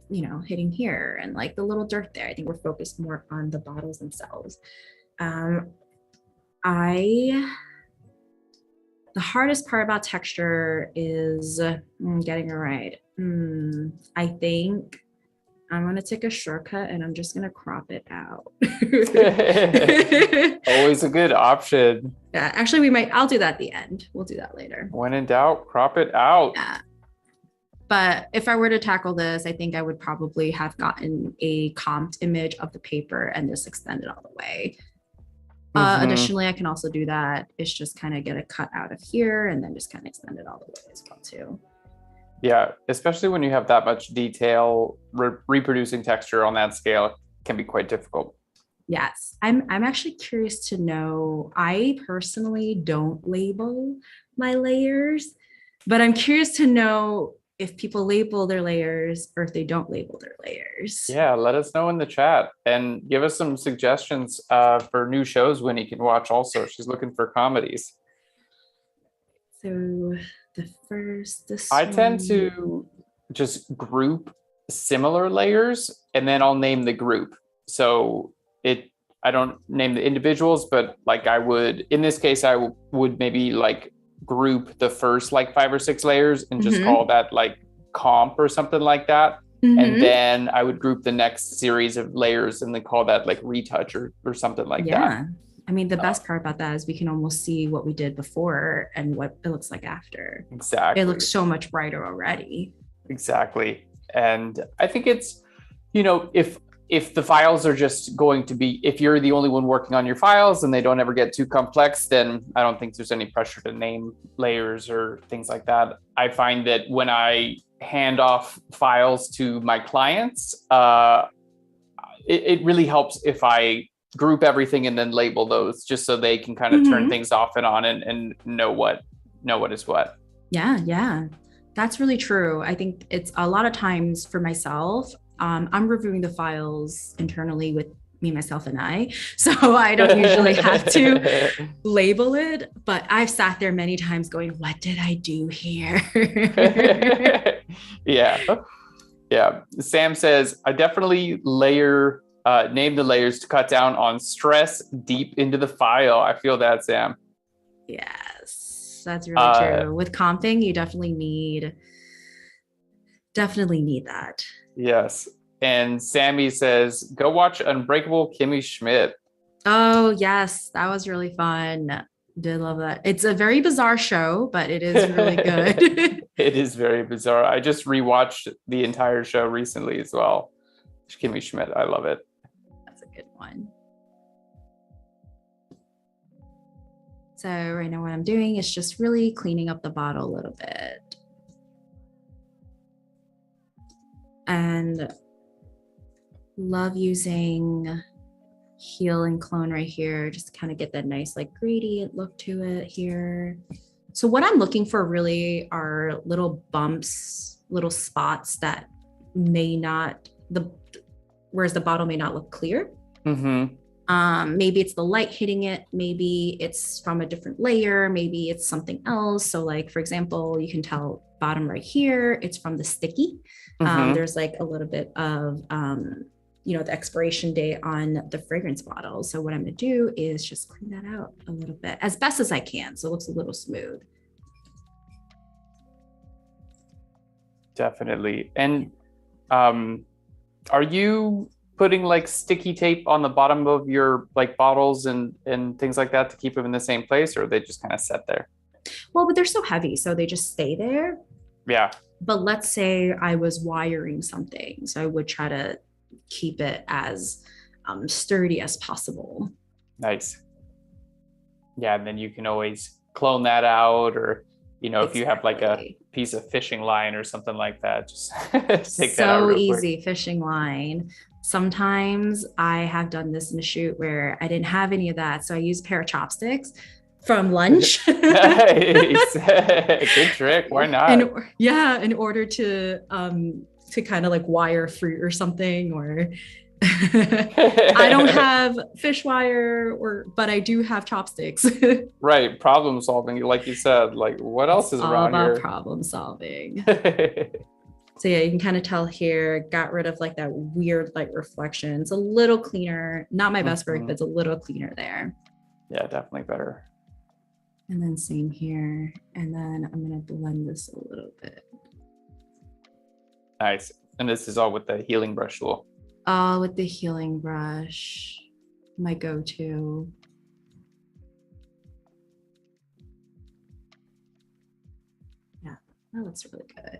hitting here and like the little dirt there. I think we're focused more on the bottles themselves. The hardest part about texture is getting it right. I think I'm going to take a shortcut and I'm just going to crop it out. Always a good option. Yeah, actually, I'll do that at the end. We'll do that later. When in doubt, crop it out. Yeah. But if I were to tackle this, I think I would probably have gotten a comped image of the paper and just extend it all the way. Additionally, I can also do that. It's just kind of get a cut out of here and then just kind of extend it all the way as well too. Yeah, especially when you have that much detail, reproducing texture on that scale can be quite difficult. Yes, I'm actually curious to know. I personally don't label my layers, but I'm curious to know if people label their layers or if they don't label their layers. Yeah, let us know in the chat and give us some suggestions for new shows Winnie can watch also. She's looking for comedies. So I tend to just group similar layers and then I'll name the group. So I don't name the individuals, but like I would, in this case, I would maybe like group the first like 5 or 6 layers and just call that like comp or something like that. And then I would group the next series of layers and then call that like retouch or something like that. Yeah. I mean, the best part about that is we can almost see what we did before and what it looks like after. Exactly. It looks so much brighter already. Exactly. And I think it's, if the files are just going to be, if you're the only one working on your files and they don't ever get too complex, then I don't think there's any pressure to name layers or things like that. I find that when I hand off files to my clients, it really helps if I group everything and then label those just so they can kind of turn things off and on and know what is what. Yeah. That's really true. I think it's a lot of times for myself, I'm reviewing the files internally with me, myself, and I. So I don't usually have to label it, but I've sat there many times going, what did I do here? Yeah. Sam says, I definitely name the layers to cut down on stress deep into the file. I feel that, Sam. Yes, that's really true. With comping, you definitely need that. Yes. And Sammy says, go watch Unbreakable Kimmy Schmidt. Oh, yes. That was really fun. Did love that. It's a very bizarre show, but it is really good. It is very bizarre. I just rewatched the entire show recently as well. Kimmy Schmidt. I love it. That's a good one. So right now what I'm doing is just really cleaning up the bottle a little bit. And love using heal and clone right here, just to kind of get that nice like gradient look to it here. So what I'm looking for really are little bumps, little spots that may not, whereas the bottle may not look clear. Maybe it's the light hitting it, maybe it's from a different layer, maybe it's something else. So like, for example, you can tell bottom right here, it's from the sticky. There's like a little bit of, the expiration date on the fragrance bottle. So what I'm gonna do is just clean that out a little bit as best as I can. So it looks a little smooth. Definitely. And are you putting like sticky tape on the bottom of your like bottles and things like that to keep them in the same place, or they just kind of set there? Well, but they're so heavy, so they just stay there. Yeah. But let's say I was wiring something, so I would try to keep it as sturdy as possible. Nice. Yeah, and then you can always clone that out, or if you have like a piece of fishing line or something like that, just take that out. So easy, fishing line. Sometimes I have done this in a shoot where I didn't have any of that, so I used a pair of chopsticks from lunch. Nice. Good trick. Why not? In order to kind of like wire fruit or something, or I don't have fish wire, but I do have chopsticks. Right, problem solving, like you said. Like, what else is around here? All about problem solving. So yeah, you can kind of tell here, got rid of like that weird light reflection. It's a little cleaner, not my best work, but it's a little cleaner there. Yeah, definitely better. And then same here. And then I'm gonna blend this a little bit. Nice. And this is all with the healing brush tool. All with the healing brush, my go-to. Yeah, that looks really good.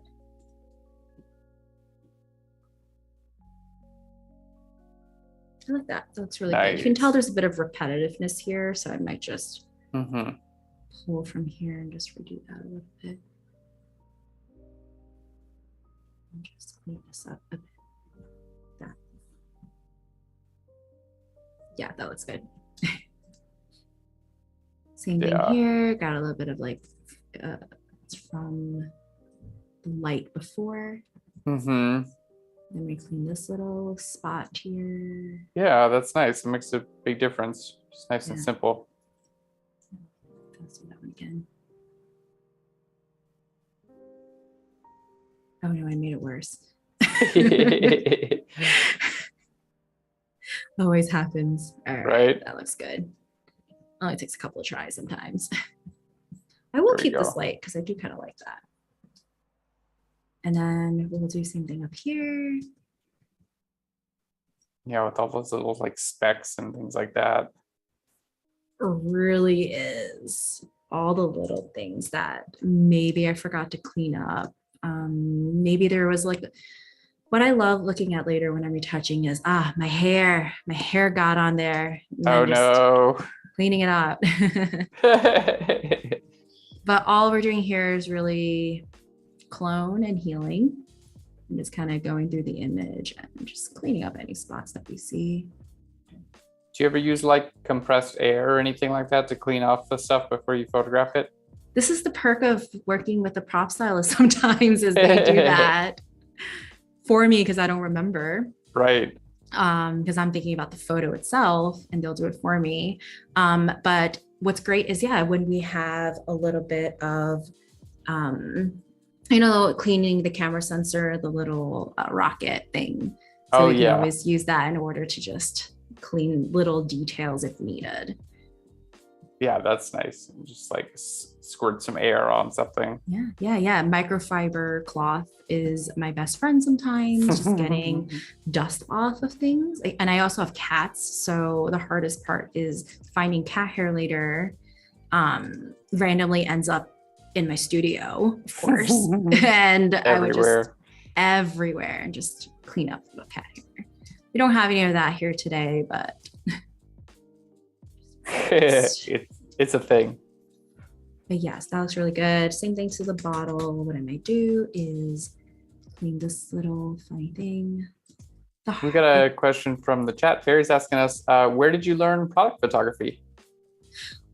I like that. That's really good. You can tell there's a bit of repetitiveness here, so I might just pull from here and just redo that a little bit. And just clean this up a bit. That. Yeah, that looks good. Same thing here. Got a little bit of like it's from the light before. Then we clean this little spot here. Yeah, that's nice. It makes a big difference. Just nice and simple. Let's do that one again. Oh no, I made it worse. Always happens. All right, that looks good. Only takes a couple of tries sometimes. I will keep this light because I do kind of like that. And then we'll do the same thing up here. Yeah, with all those little like specks and things like that. It really is. All the little things that maybe I forgot to clean up. Maybe there was like, what I love looking at later when I'm retouching is, my hair got on there. Oh no. Cleaning it up. But all we're doing here is really clone and healing. I'm just kind of going through the image and just cleaning up any spots that we see. Do you ever use like compressed air or anything like that to clean off the stuff before you photograph it? This is the perk of working with a prop stylist sometimes, is they do that for me because I don't remember. Right. Because I'm thinking about the photo itself and they'll do it for me. But what's great is, when we have a little bit of, cleaning the camera sensor, the little rocket thing. So we can always use that in order to just clean little details if needed. Yeah, that's nice. Just like squirt some air on something. Yeah. Microfiber cloth is my best friend sometimes, just getting dust off of things. And I also have cats. So the hardest part is finding cat hair later randomly ends up in my studio, of course. And I would just everywhere and just clean up the cat hair. We don't have any of that here today, but it's a thing. But yes, that looks really good. Same thing to the bottle. What I might do is clean this little funny thing. We got a question from the chat. Fairy's asking us, where did you learn product photography?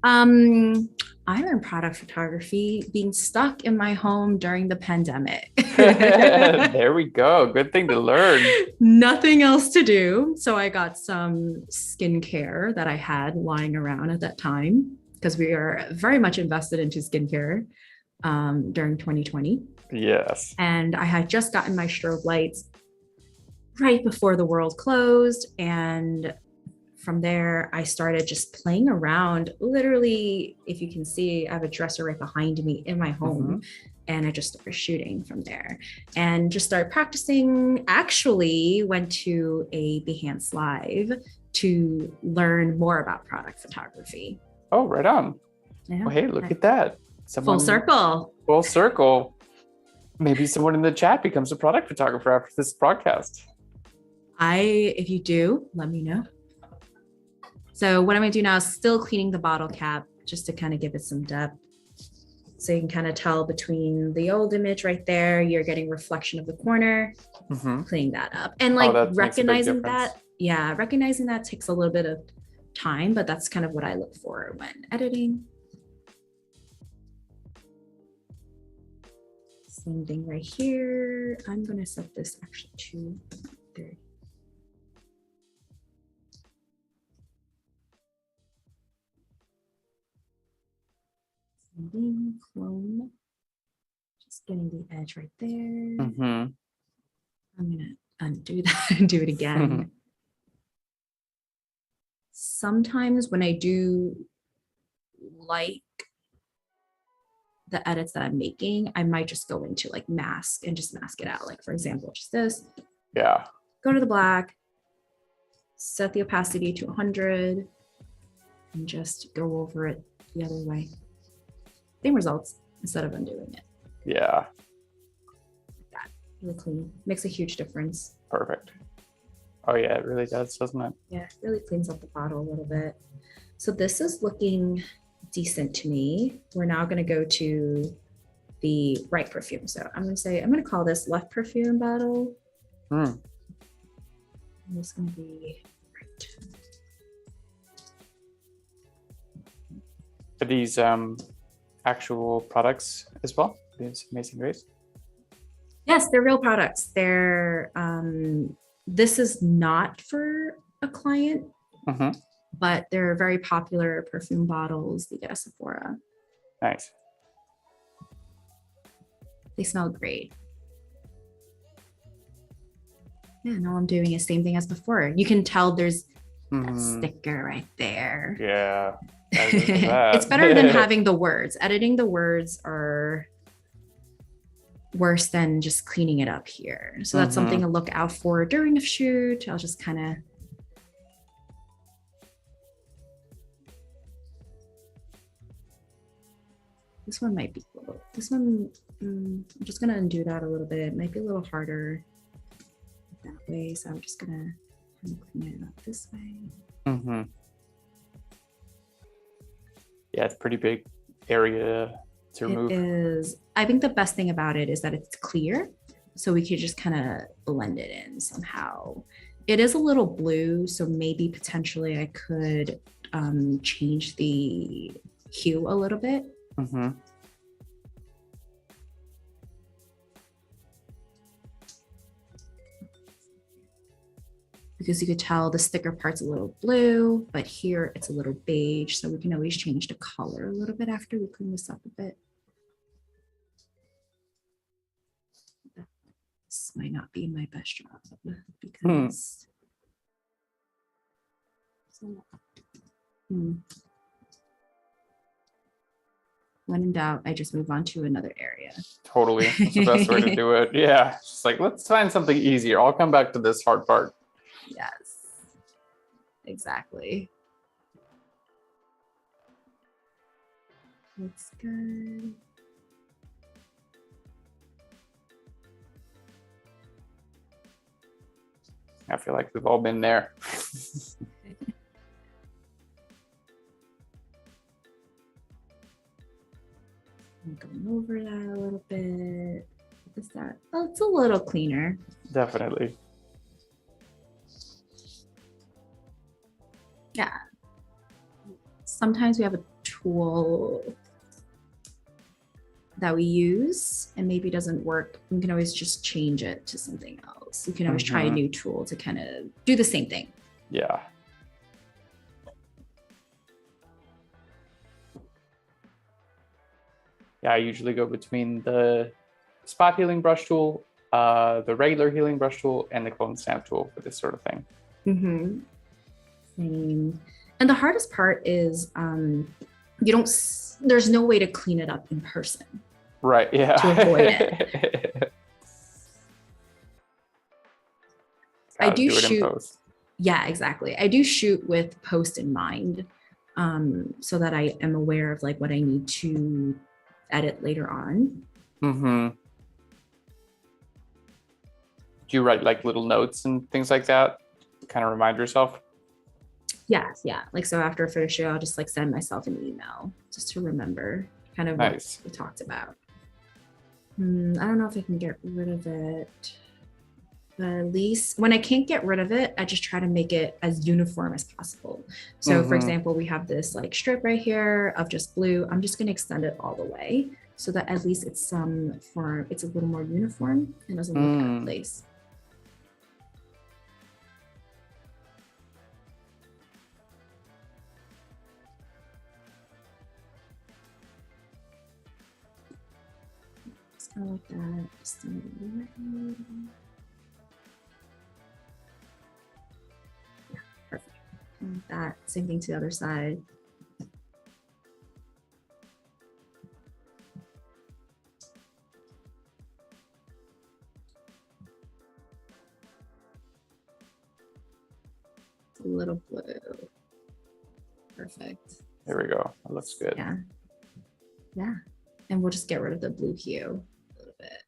Um, I learned product photography being stuck in my home during the pandemic. There we go. Good thing to learn. Nothing else to do. So I got some skincare that I had lying around at that time because we are very much invested into skincare during 2020. Yes. And I had just gotten my strobe lights right before the world closed. And from there, I started just playing around. Literally, if you can see, I have a dresser right behind me in my home. And I just started shooting from there and just started practicing. Actually, went to a Behance Live to learn more about product photography. Oh, right on. Yeah. Well, hey, look at that. Full circle. Full circle. Maybe someone in the chat becomes a product photographer after this broadcast. If you do, let me know. So what I'm gonna do now is still cleaning the bottle cap just to kind of give it some depth. So you can kind of tell between the old image right there, you're getting reflection of the corner, cleaning that up. And like recognizing that, recognizing that takes a little bit of time, but that's kind of what I look for when editing. Same thing right here. I'm gonna set this actually to 30. Clone, just getting the edge right there. I'm gonna undo that and do it again. Sometimes when I do like the edits that I'm making, I might just go into like mask and just mask it out. Like for example, just this. Yeah. Go to the black, set the opacity to 100, and just go over it the other way. Same results instead of undoing it. Yeah. Like that, really clean. Makes a huge difference. Perfect. Oh yeah, it really does, doesn't it? Yeah, it really cleans up the bottle a little bit. So this is looking decent to me. We're now going to go to the right perfume. So I'm going to call this left perfume bottle. And it's going to be right. Are these actual products as well? These Amazing Grace? Yes, they're real products. They're this is not for a client, but they're very popular perfume bottles that you get at Sephora. Nice. They smell great. Yeah, and all I'm doing is same thing as before. You can tell there's that sticker right there. Yeah. It's better than having the words. Editing the words are worse than just cleaning it up here. So that's something to look out for during a shoot. I'll just kind of this one might be a little, this one, I'm just gonna undo that a little bit. It might be a little harder that way. So I'm just gonna clean it up this way. Yeah, it's a pretty big area to remove. It is. I think the best thing about it is that it's clear. So we could just kind of blend it in somehow. It is a little blue, so maybe potentially I could change the hue a little bit. Because you could tell the sticker part's a little blue, but here it's a little beige. So we can always change the color a little bit after we clean this up a bit. This might not be my best job because when in doubt, I just move on to another area. Totally. That's the best way to do it. Yeah. Just like, let's find something easier. I'll come back to this hard part. Yes, exactly. Looks good. I feel like we've all been there. I'm going over that a little bit. What is that? Oh, it's a little cleaner. Definitely. Yeah. Sometimes we have a tool that we use and maybe it doesn't work. We can always just change it to something else. You can always try a new tool to kind of do the same thing. Yeah. Yeah, I usually go between the spot healing brush tool, the regular healing brush tool, and the clone stamp tool for this sort of thing. Mm-hmm. Same. And the hardest part is there's no way to clean it up in person. Right, yeah. To avoid it. I do shoot. Yeah, exactly. I do shoot with post in mind, so that I am aware of like what I need to edit later on. Mm-hmm. Do you write like little notes and things like that? Kind of remind yourself? Yes, yeah. Like so after a photo shoot, I'll just like send myself an email just to remember kind of what we talked about. I don't know if I can get rid of it. But at least when I can't get rid of it, I just try to make it as uniform as possible. So for example, we have this like strip right here of just blue. I'm just going to extend it all the way so that at least it's it's a little more uniform and doesn't look out of place. Just kind of like that. Just like that. Same thing to the other side. A little blue. Perfect. There we go. That looks good. Yeah. Yeah. And we'll just get rid of the blue hue a little bit.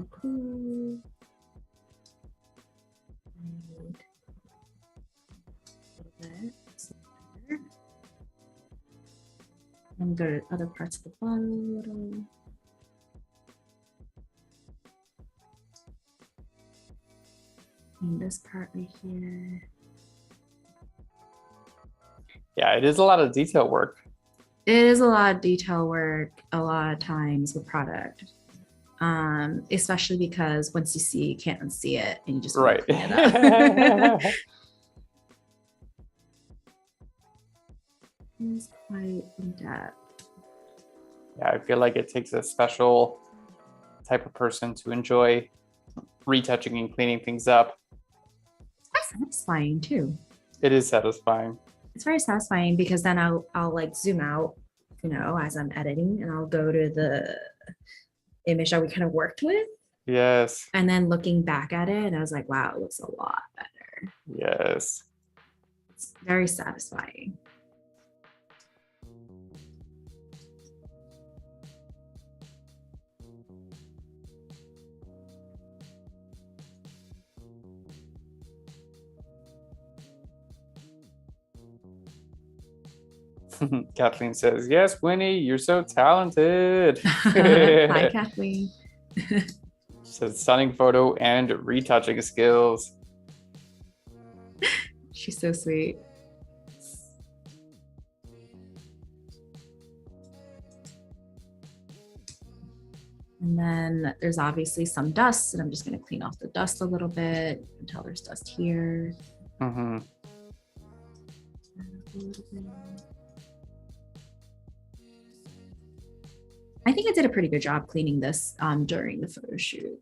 Cool. And go to other parts of the bottle a little. And this part right here. Yeah, it is a lot of detail work. It is a lot of detail work a lot of times with product. Especially because once you see, you can't unsee it and you just right. Clean it up. It's quite in depth. Yeah, I feel like it takes a special type of person to enjoy retouching and cleaning things up. It's satisfying too. It is satisfying. It's very satisfying because then I'll like zoom out, you know, as I'm editing, and I'll go to the image that we kind of worked with. Yes. And then looking back at it, and I was like, wow, it looks a lot better. Yes. It's very satisfying. Kathleen says, yes, Winnie, you're so talented. Hi, Kathleen. She says, stunning photo and retouching skills. She's so sweet. And then there's obviously some dust, and I'm just going to clean off the dust a little bit until there's dust here. Mm-hmm. I think I did a pretty good job cleaning this during the photo shoot.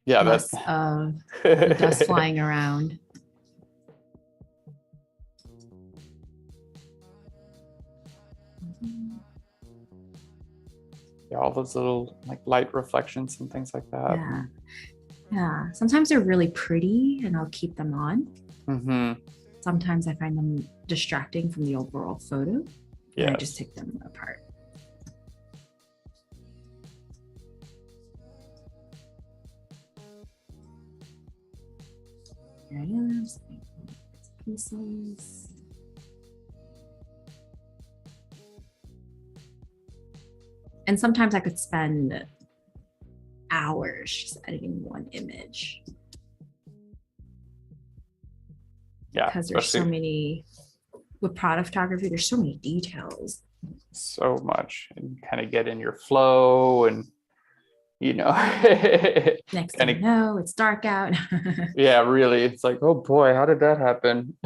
Yeah, that's the dust flying around. Yeah, all those little like light reflections and things like that. Yeah. Yeah. Sometimes they're really pretty and I'll keep them on. Mm-hmm. Sometimes I find them distracting from the overall photo. Yeah. And I just take them apart. Here it is. Pieces. And sometimes I could spend hours just editing one image. Yeah, because there's so many, with product photography, there's so many details. So much, and kind of get in your flow, and you know, next thing you know, it's dark out. Yeah, really, it's like, oh boy, how did that happen?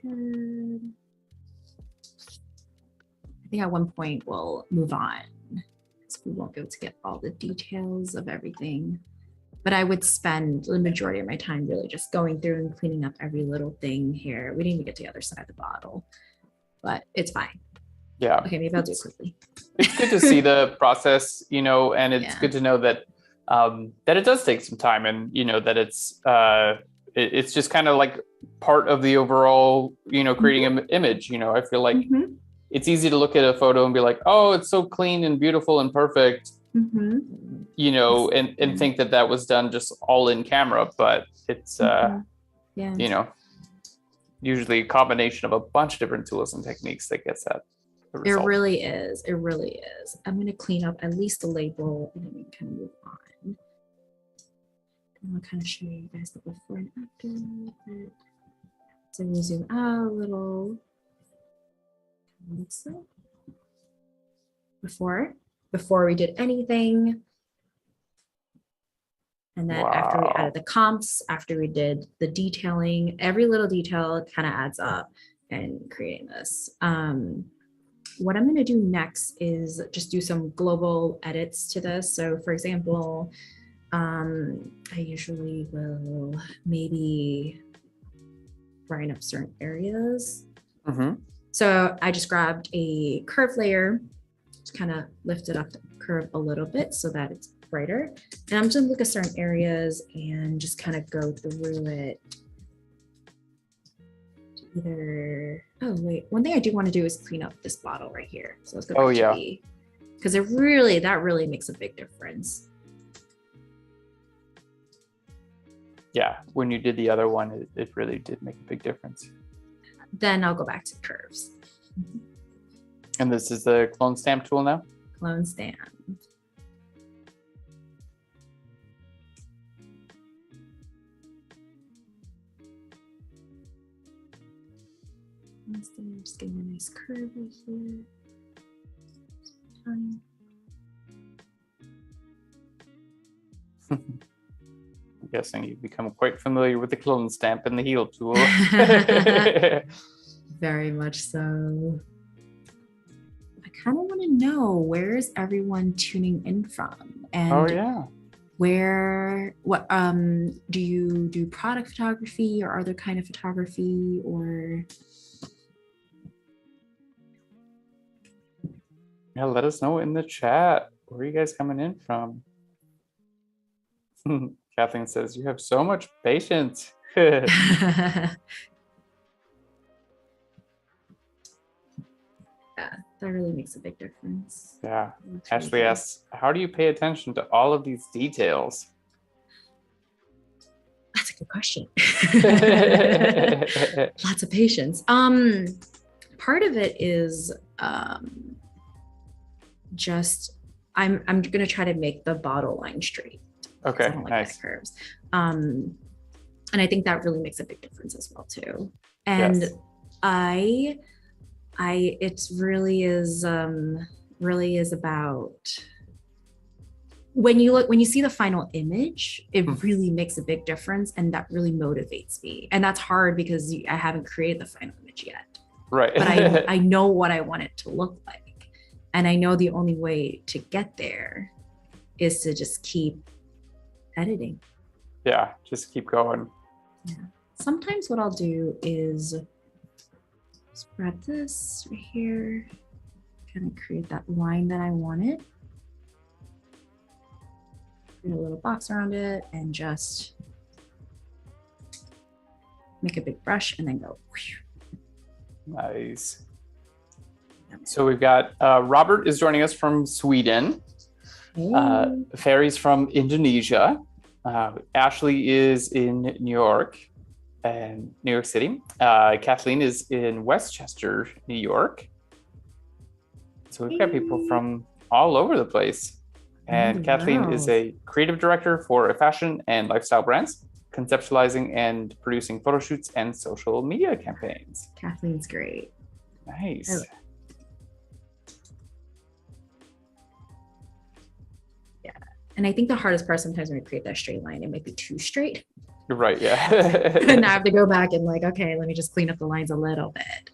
Good. I think at one point we'll move on, because we won't be able to get all the details of everything. But I would spend the majority of my time really just going through and cleaning up every little thing here. We didn't even get to the other side of the bottle, but it's fine. Yeah. Okay, maybe I'll do it quickly. It's good to see the process, you know, and it's good to know that that it does take some time, and you know that it's just kind of like part of the overall, you know, creating an image. You know, I feel like it's easy to look at a photo and be like, oh, it's so clean and beautiful and perfect, you know, and think that that was done just all in camera, but it's you know, usually a combination of a bunch of different tools and techniques that gets that. It really is. It really is. I'm going to clean up at least the label, and then we can move on. And I'll kind of show you guys the before and after. So we zoom out a little. Looks like before we did anything. And then after we added the comps, after we did the detailing, every little detail kind of adds up and creating this. What I'm going to do next is just do some global edits to this. So for example, I usually will maybe brighten up certain areas. So I just grabbed a curve layer, just kind of lifted up the curve a little bit so that it's brighter. And I'm just going to look at certain areas and just kind of go through it. Either, oh wait, one thing I do want to do is clean up this bottle right here. So let's go back to B, because that really makes a big difference. Yeah, when you did the other one, it really did make a big difference. Then I'll go back to curves. And this is the clone stamp tool now? Clone stamp. Just getting a nice curve right here. I'm guessing you've become quite familiar with the clone stamp and the heel tool. Very much so. I kind of want to know, where is everyone tuning in from? And what do you do product photography or other kind of photography, or? Yeah, let us know in the chat. Where are you guys coming in from? Kathleen says, you have so much patience. Yeah, that really makes a big difference. Yeah. Ashley asks, how do you pay attention to all of these details? That's a good question. Lots of patience. Part of it is just I'm gonna try to make the bottle line straight. Okay, I don't like nice curves. And I think that really makes a big difference as well too. And yes. It's really is about when you see the final image, it really makes a big difference, and that really motivates me. And that's hard because I haven't created the final image yet. Right. But I know what I want it to look like. And I know the only way to get there is to just keep editing. Yeah, just keep going. Yeah. Sometimes what I'll do is just grab this right here, kind of create that line that I wanted. create a little box around it and just make a big brush and then go. Nice. So we've got Robert is joining us from Sweden. Ferry's from Indonesia. Ashley is in New York and New York City. Kathleen is in Westchester, New York. So we've got people from all over the place. And Kathleen is a creative director for fashion and lifestyle brands, conceptualizing and producing photo shoots and social media campaigns. Kathleen's great. Nice. Yeah. And I think the hardest part sometimes when we create that straight line, it might be too straight. You're right, yeah. And I have to go back and like, okay, let me just clean up the lines a little bit.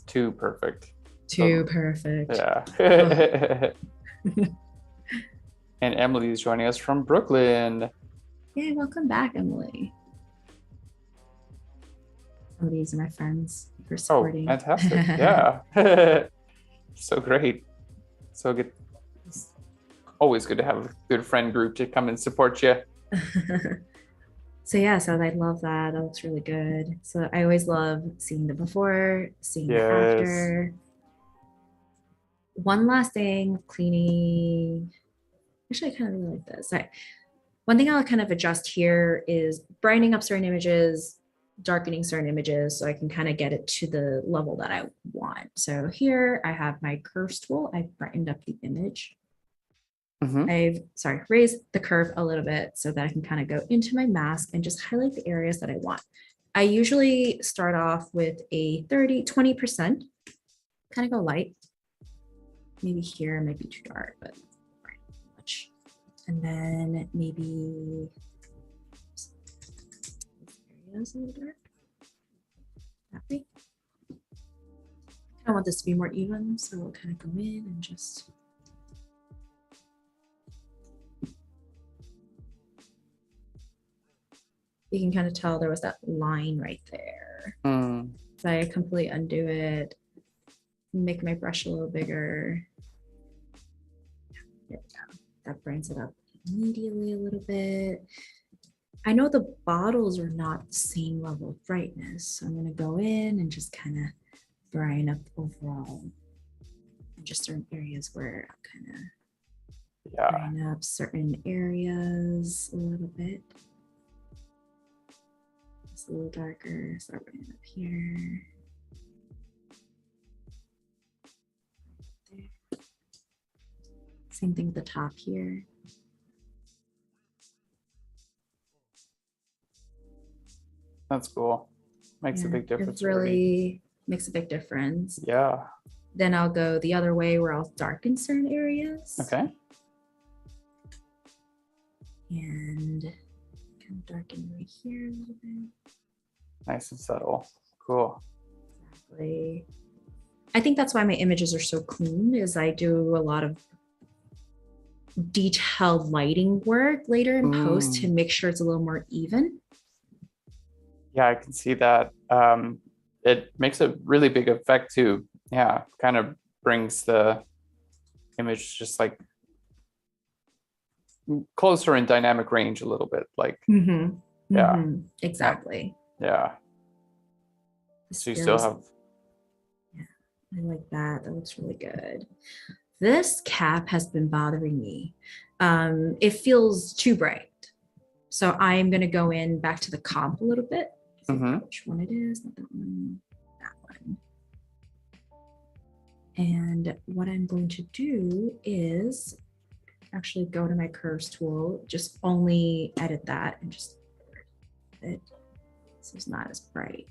Too perfect. Too perfect. Yeah. And Emily is joining us from Brooklyn. Yeah, welcome back, Emily. Some of these are my friends for supporting. Oh, fantastic. Yeah. So great. So good. It's always good to have a good friend group to come and support you. So yeah, so I love that. That looks really good. So I always love seeing the before, seeing the after. One last thing, cleaning. Actually, I kind of really like this. One thing I'll kind of adjust here is brightening up certain images, darkening certain images so I can kind of get it to the level that I want. So here I have my curves tool. I've brightened up the image. I've raised the curve a little bit so that I can kind of go into my mask and just highlight the areas that I want. I usually start off with a 20%, kind of go light. Maybe here might be too dark, but not much. And then maybe this area is a little dark. That way. I want this to be more even, so we'll kind of go in and just. You can kind of tell there was that line right there. So I completely undo it, make my brush a little bigger. There we go. That brings it up immediately a little bit. I know the bottles are not the same level of brightness, so I'm going to go in and just kind of brighten up overall. And just certain areas where I'll kind of brighten up certain areas a little bit. It's a little darker, start right up here. There. Same thing with the top here. That's cool. Makes a big difference. It really makes a big difference. Yeah. Then I'll go the other way where I'll darken certain areas. Okay. And kind of darken right here a little bit. Nice and subtle. Cool. Exactly. I think that's why my images are so clean, is I do a lot of detailed lighting work later in post to make sure it's a little more even. Yeah, I can see that. It makes a really big effect too. Yeah, kind of brings the image just like closer in dynamic range a little bit. Like, yeah, exactly. Yeah. So you still have. Yeah, I like that. That looks really good. This cap has been bothering me. It feels too bright. So I'm going to go in back to the comp a little bit. Which one it is, not that one, that one. And what I'm going to do is actually go to my curves tool, just only edit that and just it. So it's not as bright.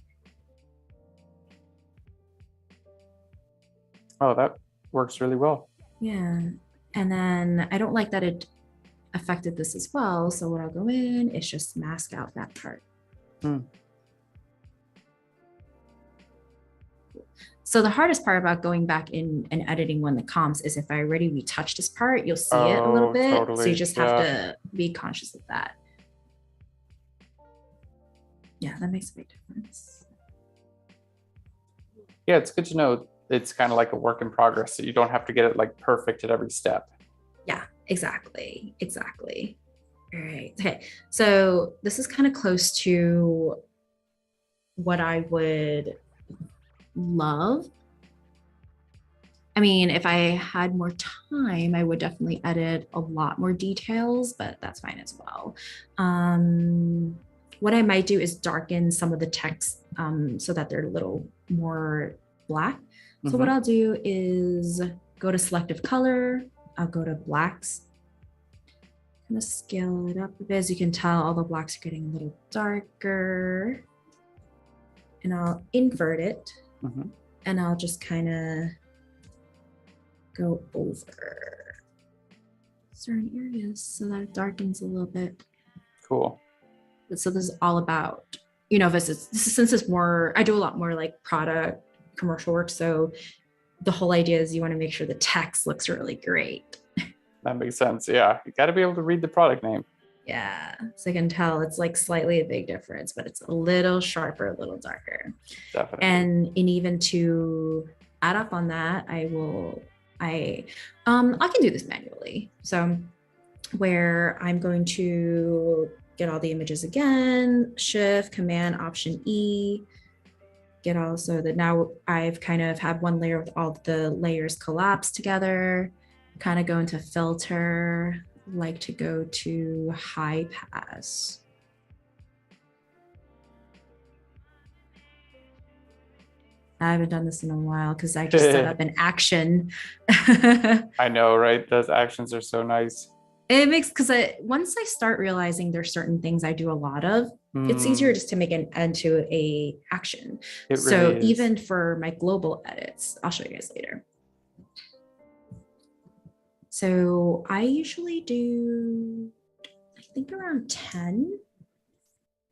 Oh, that works really well. Yeah. And then I don't like that it affected this as well. So what I'll go in is just mask out that part. So the hardest part about going back in and editing when the comps is if I already retouched this part, you'll see it a little bit. Totally. So you just have to be conscious of that. Yeah, that makes a big difference. Yeah, it's good to know it's kind of like a work in progress, so you don't have to get it like perfect at every step. Yeah, Exactly. All right. Okay. So this is kind of close to what I would love. I mean, if I had more time, I would definitely edit a lot more details, but that's fine as well. What I might do is darken some of the text so that they're a little more black. So what I'll do is go to selective color. I'll go to blacks. I'm gonna scale it up a bit. As you can tell, all the blacks are getting a little darker. And I'll invert it. And I'll just kind of go over certain areas so that it darkens a little bit. Cool. So this is all about, you know, this is since it's more, I do a lot more like product commercial work. So the whole idea is you want to make sure the text looks really great. That makes sense. Yeah. You got to be able to read the product name. Yeah. So I can tell it's like slightly a big difference, but it's a little sharper, a little darker. Definitely. And even to add up on that, I can do this manually. So where I'm going to get all the images again, Shift, Command, Option E, get all so that now I've kind of have one layer with all the layers collapsed together, kind of go into filter, like to go to high pass. I haven't done this in a while because I just set up an action. I know, right? Those actions are so nice. It makes, because once I start realizing there's certain things I do a lot of, it's easier just to make an into a action. So really even for my global edits, I'll show you guys later. So I usually do, I think around 10.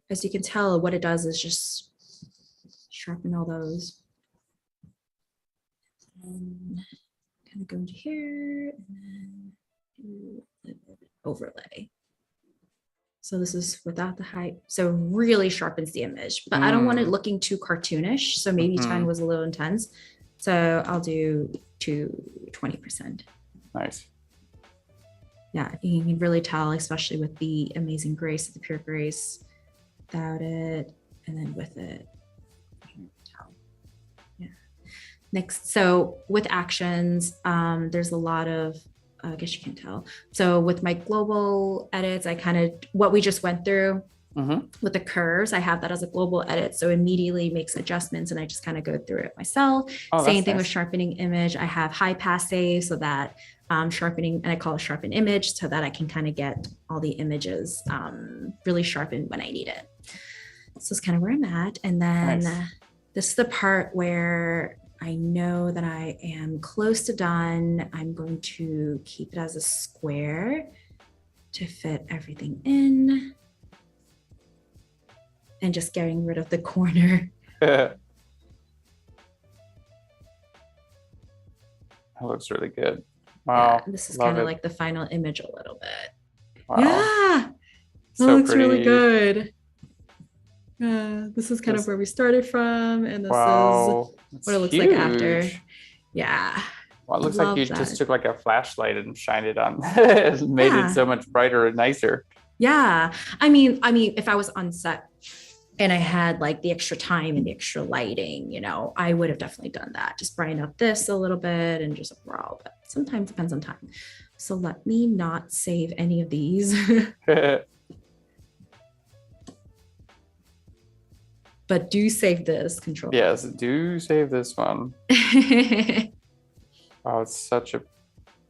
As you can tell, what it does is just sharpen all those. And kind of go into here and then do overlay. So this is without the height. So really sharpens the image, but I don't want it looking too cartoonish. So maybe 10 was a little intense. So I'll do to 20%. Nice. Yeah, you can really tell, especially with the amazing grace, the pure grace, without it, and then with it. Yeah. Next, so with actions, there's a lot of, I guess you can tell. So with my global edits, I kind of, what we just went through with the curves, I have that as a global edit. So immediately makes adjustments and I just kind of go through it myself. Same thing with sharpening image. I have high pass save so that sharpening, and I call it sharpen image so that I can kind of get all the images really sharpened when I need it. So it's kind of where I'm at. And then this is the part where I know that I am close to done. I'm going to keep it as a square to fit everything in. And just getting rid of the corner. That looks really good. Wow. Yeah, this is kind of like the final image a little bit. Wow. Yeah. So that looks pretty. really good. This is kind of where we started from. And this is what it looks like after. Yeah. Well, it looks like you just took like a flashlight and shined it on. It made it so much brighter and nicer. Yeah. I mean, if I was on set and I had like the extra time and the extra lighting, you know, I would have definitely done that. Just brighten up this a little bit and just overall, but sometimes depends on time. So let me not save any of these. But do save this control. Yes, do save this one. Wow, it's such a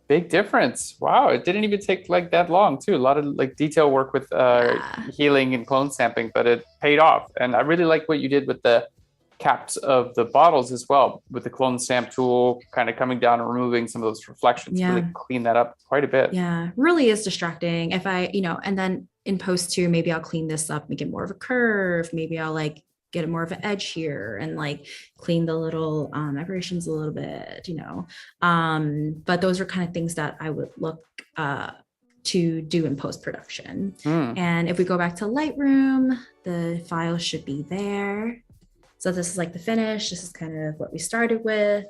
big difference. Wow, it didn't even take like that long too. A lot of like detail work with healing and clone stamping, but it paid off. And I really like what you did with the caps of the bottles as well, with the clone stamp tool kind of coming down and removing some of those reflections. Really clean that up quite a bit. Yeah, really is distracting. If I, you know, and then in post too, maybe I'll clean this up, make it more of a curve. Maybe I'll like get more of an edge here and like clean the little aberrations a little bit, you know. But those are kind of things that I would look to do in post-production. And if we go back to Lightroom, the file should be there. So this is like the finish. This is kind of what we started with.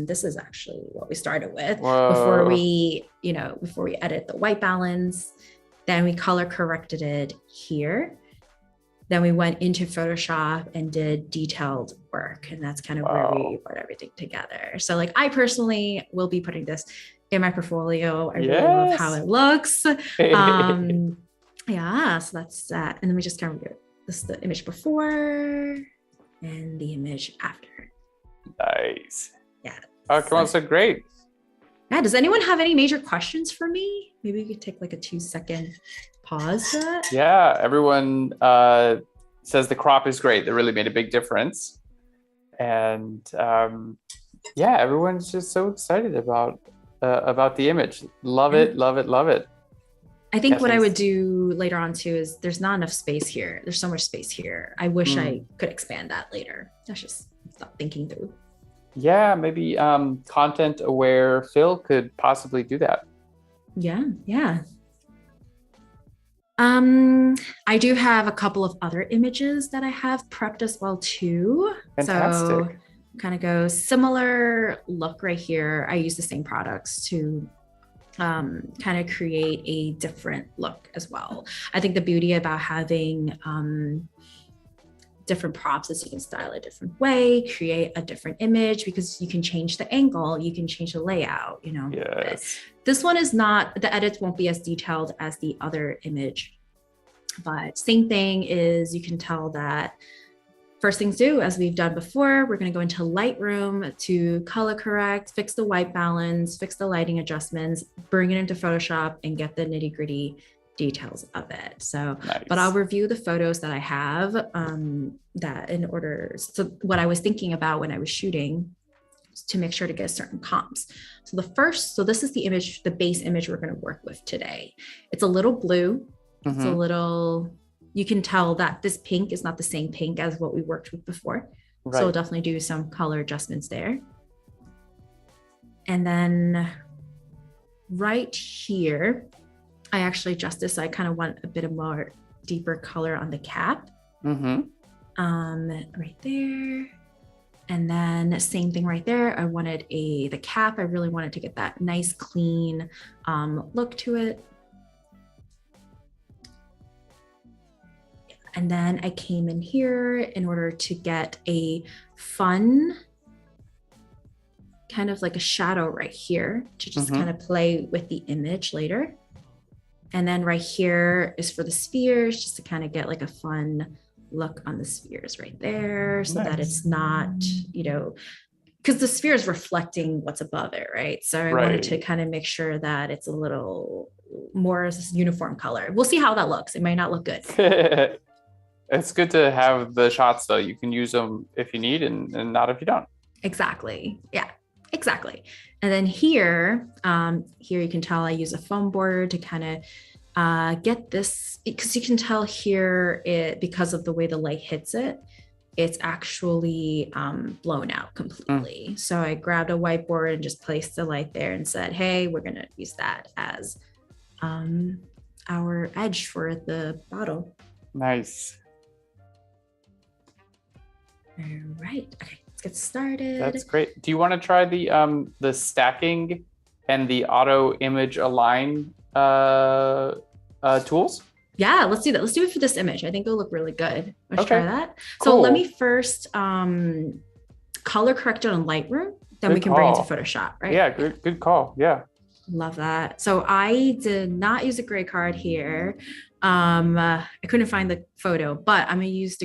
This is actually what we started with before Whoa. before we edit the white balance. Then we color corrected it here. Then we went into Photoshop and did detailed work. And that's kind of where we put everything together. So like I personally will be putting this in my portfolio. I really love how it looks. Yeah, so that's that. And then we just kind of get this is the image before and the image after. Nice. Yeah. Oh, come on, so great. Yeah, does anyone have any major questions for me? Maybe we could take like a 2-second pause for that. Yeah, everyone says the crop is great. That really made a big difference. And yeah, everyone's just so excited about the image. Love it, love it, love it. I think what I would do later on too is there's not enough space here. There's so much space here. I wish I could expand that later. That's just stop thinking through. Yeah, maybe content aware Phil could possibly do that. Yeah. I do have a couple of other images that I have prepped as well too. Fantastic. So kind of go similar look right here. I use the same products to kind of create a different look as well. I think the beauty about having different props is you can style a different way, create a different image because you can change the angle, you can change the layout, Yes. This one is not, the edits won't be as detailed as the other image, but same thing is you can tell that first things do, as we've done before, we're going to go into Lightroom to color correct, fix the white balance, fix the lighting adjustments, bring it into Photoshop and get the nitty gritty details of it. So, nice. But I'll review the photos that I have that in order. So what I was thinking about when I was shooting to make sure to get certain comps. So this is the image, the base image we're going to work with today. It's a little blue. Mm-hmm. It's a little, you can tell that this pink is not the same pink as what we worked with before. Right. So we'll definitely do some color adjustments there. And then right here, I actually adjust this. So I kind of want a bit of more deeper color on the cap. Mm-hmm. Right there. And then same thing right there. I wanted the cap. I really wanted to get that nice, clean look to it. And then I came in here in order to get a fun, kind of like a shadow right here to just kind of play with the image later. And then right here is for the spheres, just to kind of get like a fun look on the spheres right there so that it's not, because the sphere is reflecting what's above it, right? So I wanted to kind of make sure that it's a little more uniform color. We'll see how that looks. It might not look good. It's good to have the shots though. You can use them if you need and not if you don't. Exactly. Yeah, exactly. And then here you can tell I use a foam border to kind of get this, because you can tell here because of the way the light hits it, it's actually blown out completely. So I grabbed a whiteboard and just placed the light there and said, hey, we're going to use that as our edge for the bottle. Nice. All right. Okay, let's get started. That's great. Do you want to try the stacking and the auto image align tools? Yeah, let's do that. Let's do it for this image. I think it'll look really good. Let's try that. Cool. So let me first color correct it on Lightroom, then we can bring it to Photoshop, right? Yeah, good call. Yeah. Love that. So I did not use a gray card here. I couldn't find the photo, but I'm gonna use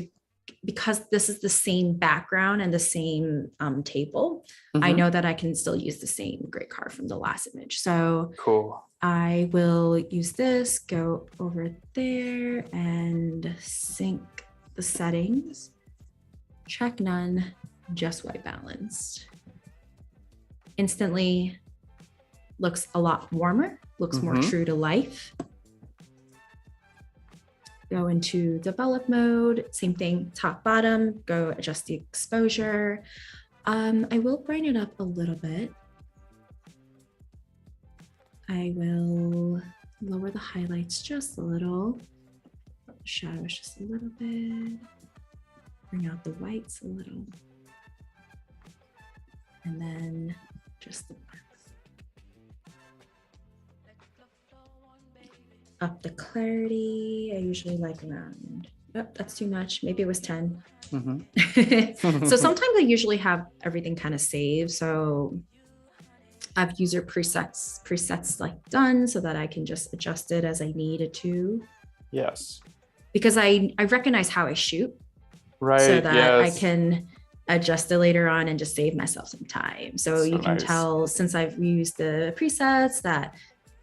because this is the same background and the same table, I know that I can still use the same gray card from the last image. So cool. I will use this, go over there and sync the settings, check none, just white balanced. Instantly looks a lot warmer, looks more true to life. Go into develop mode, same thing, top, bottom, go adjust the exposure. I will brighten it up a little bit. I will lower the highlights just a little, shadows just a little bit. bring out the whites a little. And then just the blacks. Up the clarity. I usually like around, oh, that's too much. Maybe it was 10. So sometimes I usually have everything kind of saved. So I've user presets like done so that I can just adjust it as I needed to. Yes. Because I recognize how I shoot. Right. So that I can adjust it later on and just save myself some time. So you can tell since I've used the presets that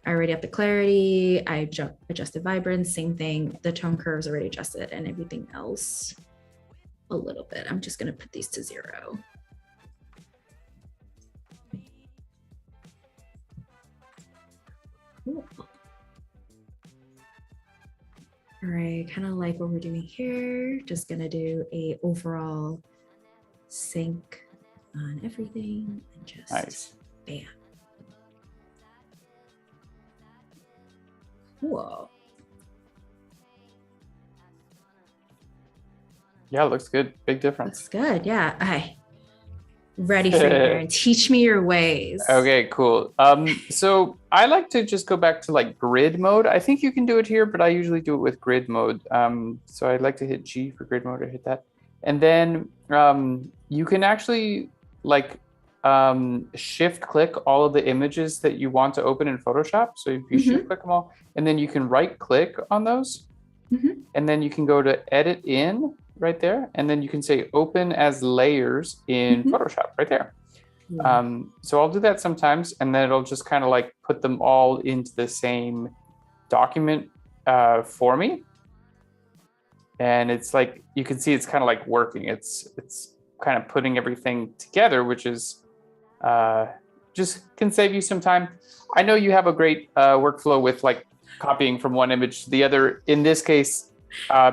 I already up the clarity, I adjusted vibrance, same thing. The tone curves already adjusted and everything else a little bit. I'm just going to put these to 0. Cool. All right, kind of like what we're doing here. Just going to do a overall sync on everything and just bam. Cool. Yeah, it looks good. Big difference. Looks good. Yeah. Okay. Ready for you, Aaron. Teach me your ways. Okay, cool. So I like to just go back to like grid mode. I think you can do it here, but I usually do it with grid mode. So I'd like to hit G for grid mode or hit that. And then you can actually like shift click all of the images that you want to open in Photoshop. So if you shift click them all, and then you can right click on those, and then you can go to edit in right there, and then you can say open as layers in Photoshop right there. So I'll do that sometimes, and then it'll just kind of like put them all into the same document for me. And it's like, you can see it's kind of like working. It's kind of putting everything together, which is just can save you some time. I know you have a great workflow with like copying from one image to the other. In this case,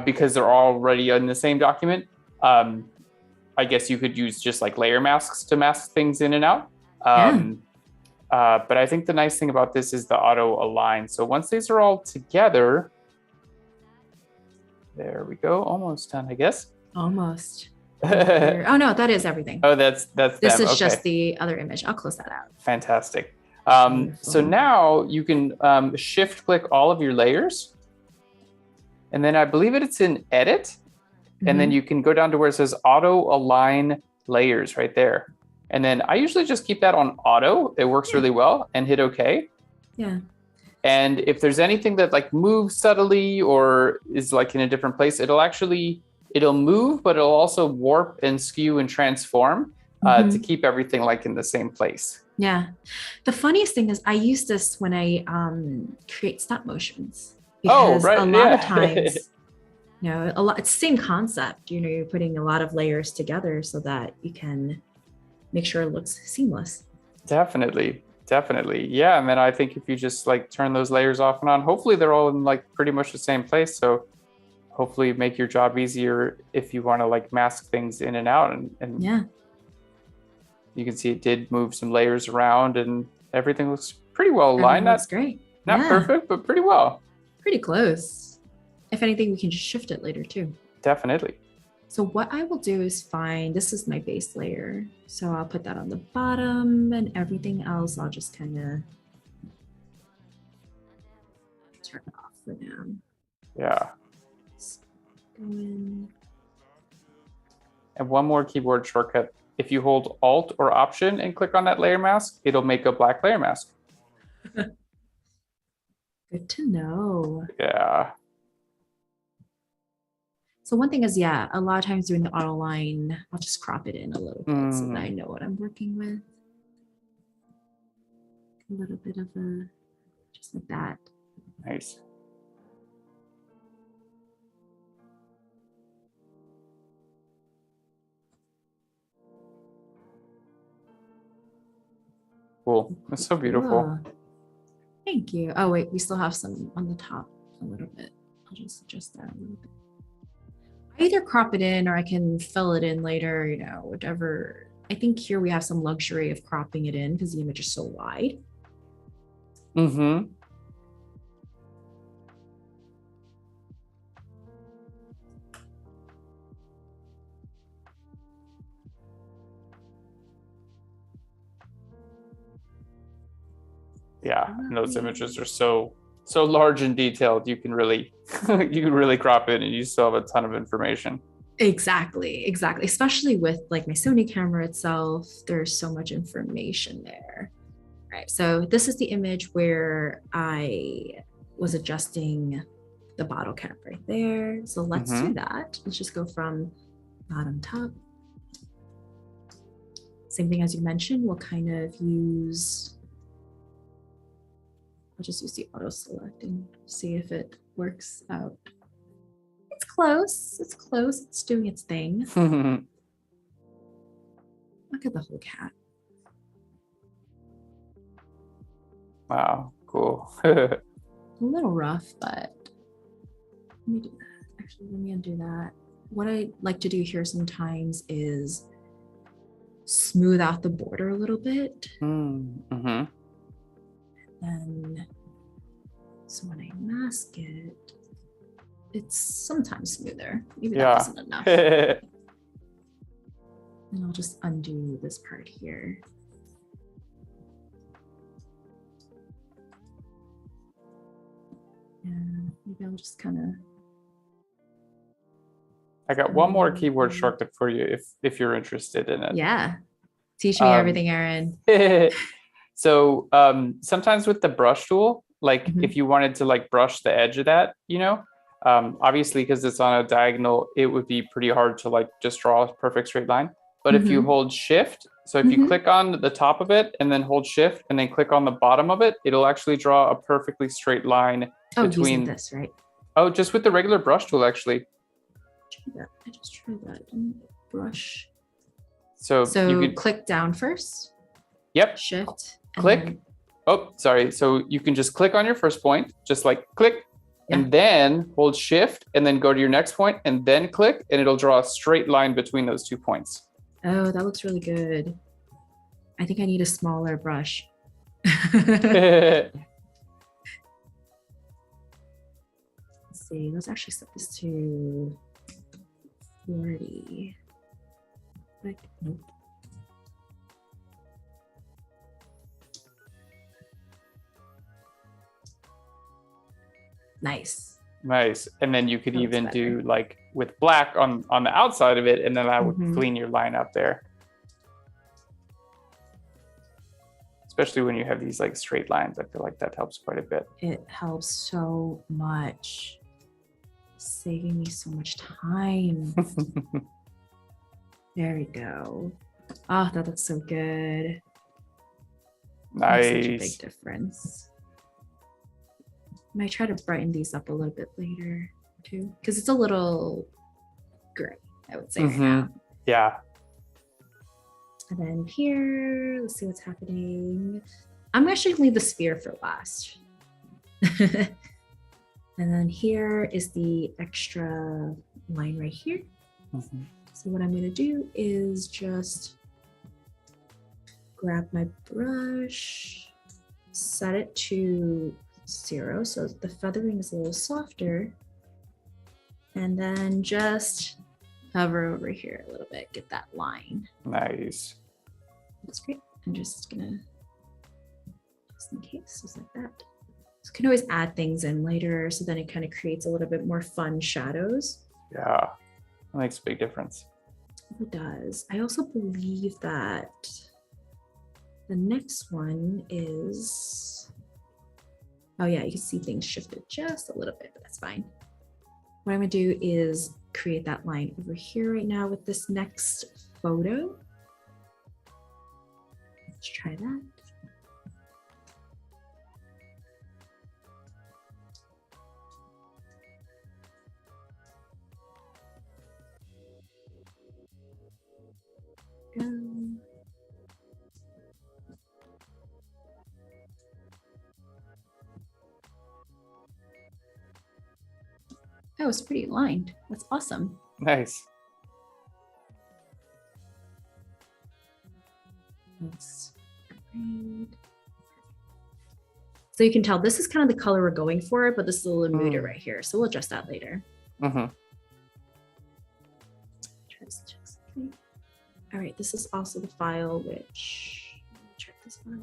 because they're already in the same document, I guess you could use just like layer masks to mask things in and out. But I think the nice thing about this is the auto align. So once these are all together, there we go. Almost done, I guess. Almost. Oh no, that is everything. Oh, that's this is just the other image. I'll close that out. Fantastic. So now you can shift click all of your layers, and then I believe it's in edit, and then you can go down to where it says auto align layers right there. And then I usually just keep that on auto. It works really well, and hit OK. Yeah. And if there's anything that like moves subtly or is like in a different place, it'll move, but it'll also warp and skew and transform to keep everything like in the same place. Yeah. The funniest thing is I use this when I create stop motions, because a lot of times, you know, it's the same concept. You know, you're putting a lot of layers together so that you can make sure it looks seamless. Definitely. Yeah. And then I think if you just like turn those layers off and on, hopefully they're all in like pretty much the same place. So hopefully make your job easier if you want to like mask things in and out. And yeah, you can see it did move some layers around and everything looks pretty well aligned. That's great. Not perfect, but pretty well. Pretty close. If anything, we can just shift it later too. Definitely. So what I will do is this is my base layer. So I'll put that on the bottom, and everything else I'll just kind of turn it off for now. Yeah. Go in. And one more keyboard shortcut. If you hold Alt or Option and click on that layer mask, it'll make a black layer mask. Good to know. Yeah. So one thing is, a lot of times doing the auto line, I'll just crop it in a little bit so that I know what I'm working with. A little bit of just like that. Nice. Cool. That's so beautiful. Cool. Thank you. Oh, wait, we still have some on the top a little bit. I'll just adjust that a little bit. I either crop it in or I can fill it in later, you know, whatever. I think here we have some luxury of cropping it in because the image is so wide. Yeah, and those images are so large and detailed. You can really you can really crop it, and you still have a ton of information. Exactly. Especially with like my Sony camera itself, there's so much information there. Right. So this is the image where I was adjusting the bottle cap right there. So let's do that. Let's just go from bottom top. Same thing as you mentioned, we'll kind of use, I'll just use the auto select and see if it works out. It's close. It's doing its thing. Look at the whole cat. Wow, cool. A little rough, but let me do that. Actually, let me undo that. What I like to do here sometimes is smooth out the border a little bit. And so when I mask it, it's sometimes smoother. Maybe that wasn't enough. And I'll just undo this part here. And maybe I'll just kind of. I got one more keyboard shortcut for you if you're interested in it. Yeah. Teach me everything, Aaron. So sometimes with the brush tool, like if you wanted to like brush the edge of that, you know, obviously because it's on a diagonal, it would be pretty hard to like just draw a perfect straight line. But if you hold shift, so if you click on the top of it and then hold shift and then click on the bottom of it, it'll actually draw a perfectly straight line between this, right? Oh, just with the regular brush tool, actually. I just tried that. Brush. So you could click down first. Yep. Shift. Click. Then... Oh, sorry. So you can just click on your first point, just like click, and then hold shift and then go to your next point and then click, and it'll draw a straight line between those 2 points. Oh, that looks really good. I think I need a smaller brush. Let's see. Let's actually set this to 40. Like, nope. Nice. And then you could even do like with black on the outside of it, and then that would clean your line up there. Especially when you have these like straight lines, I feel like that helps quite a bit. It helps so much. Saving me so much time. There we go. Oh, that looks so good. Nice. Such a big difference. I might try to brighten these up a little bit later too, because it's a little gray, I would say right now. Yeah. And then here, let's see what's happening. I'm actually gonna leave the sphere for last. And then here is the extra line right here. So what I'm going to do is just grab my brush, set it to 0 so the feathering is a little softer, and then just hover over here a little bit, get that line. Nice. That's great. I'm just gonna, just in case, just like that. So you can always add things in later, so then it kind of creates a little bit more fun shadows. Yeah, that makes a big difference. It does. I also believe that the next one is, oh yeah, you can see things shifted just a little bit, but that's fine. What I'm gonna do is create that line over here right now with this next photo. Let's try that. Go. That was pretty aligned. That's awesome. Nice. That's great. So you can tell this is kind of the color we're going for, but this is a little muted right here. So we'll adjust that later. All right, this is also the file which, check this file.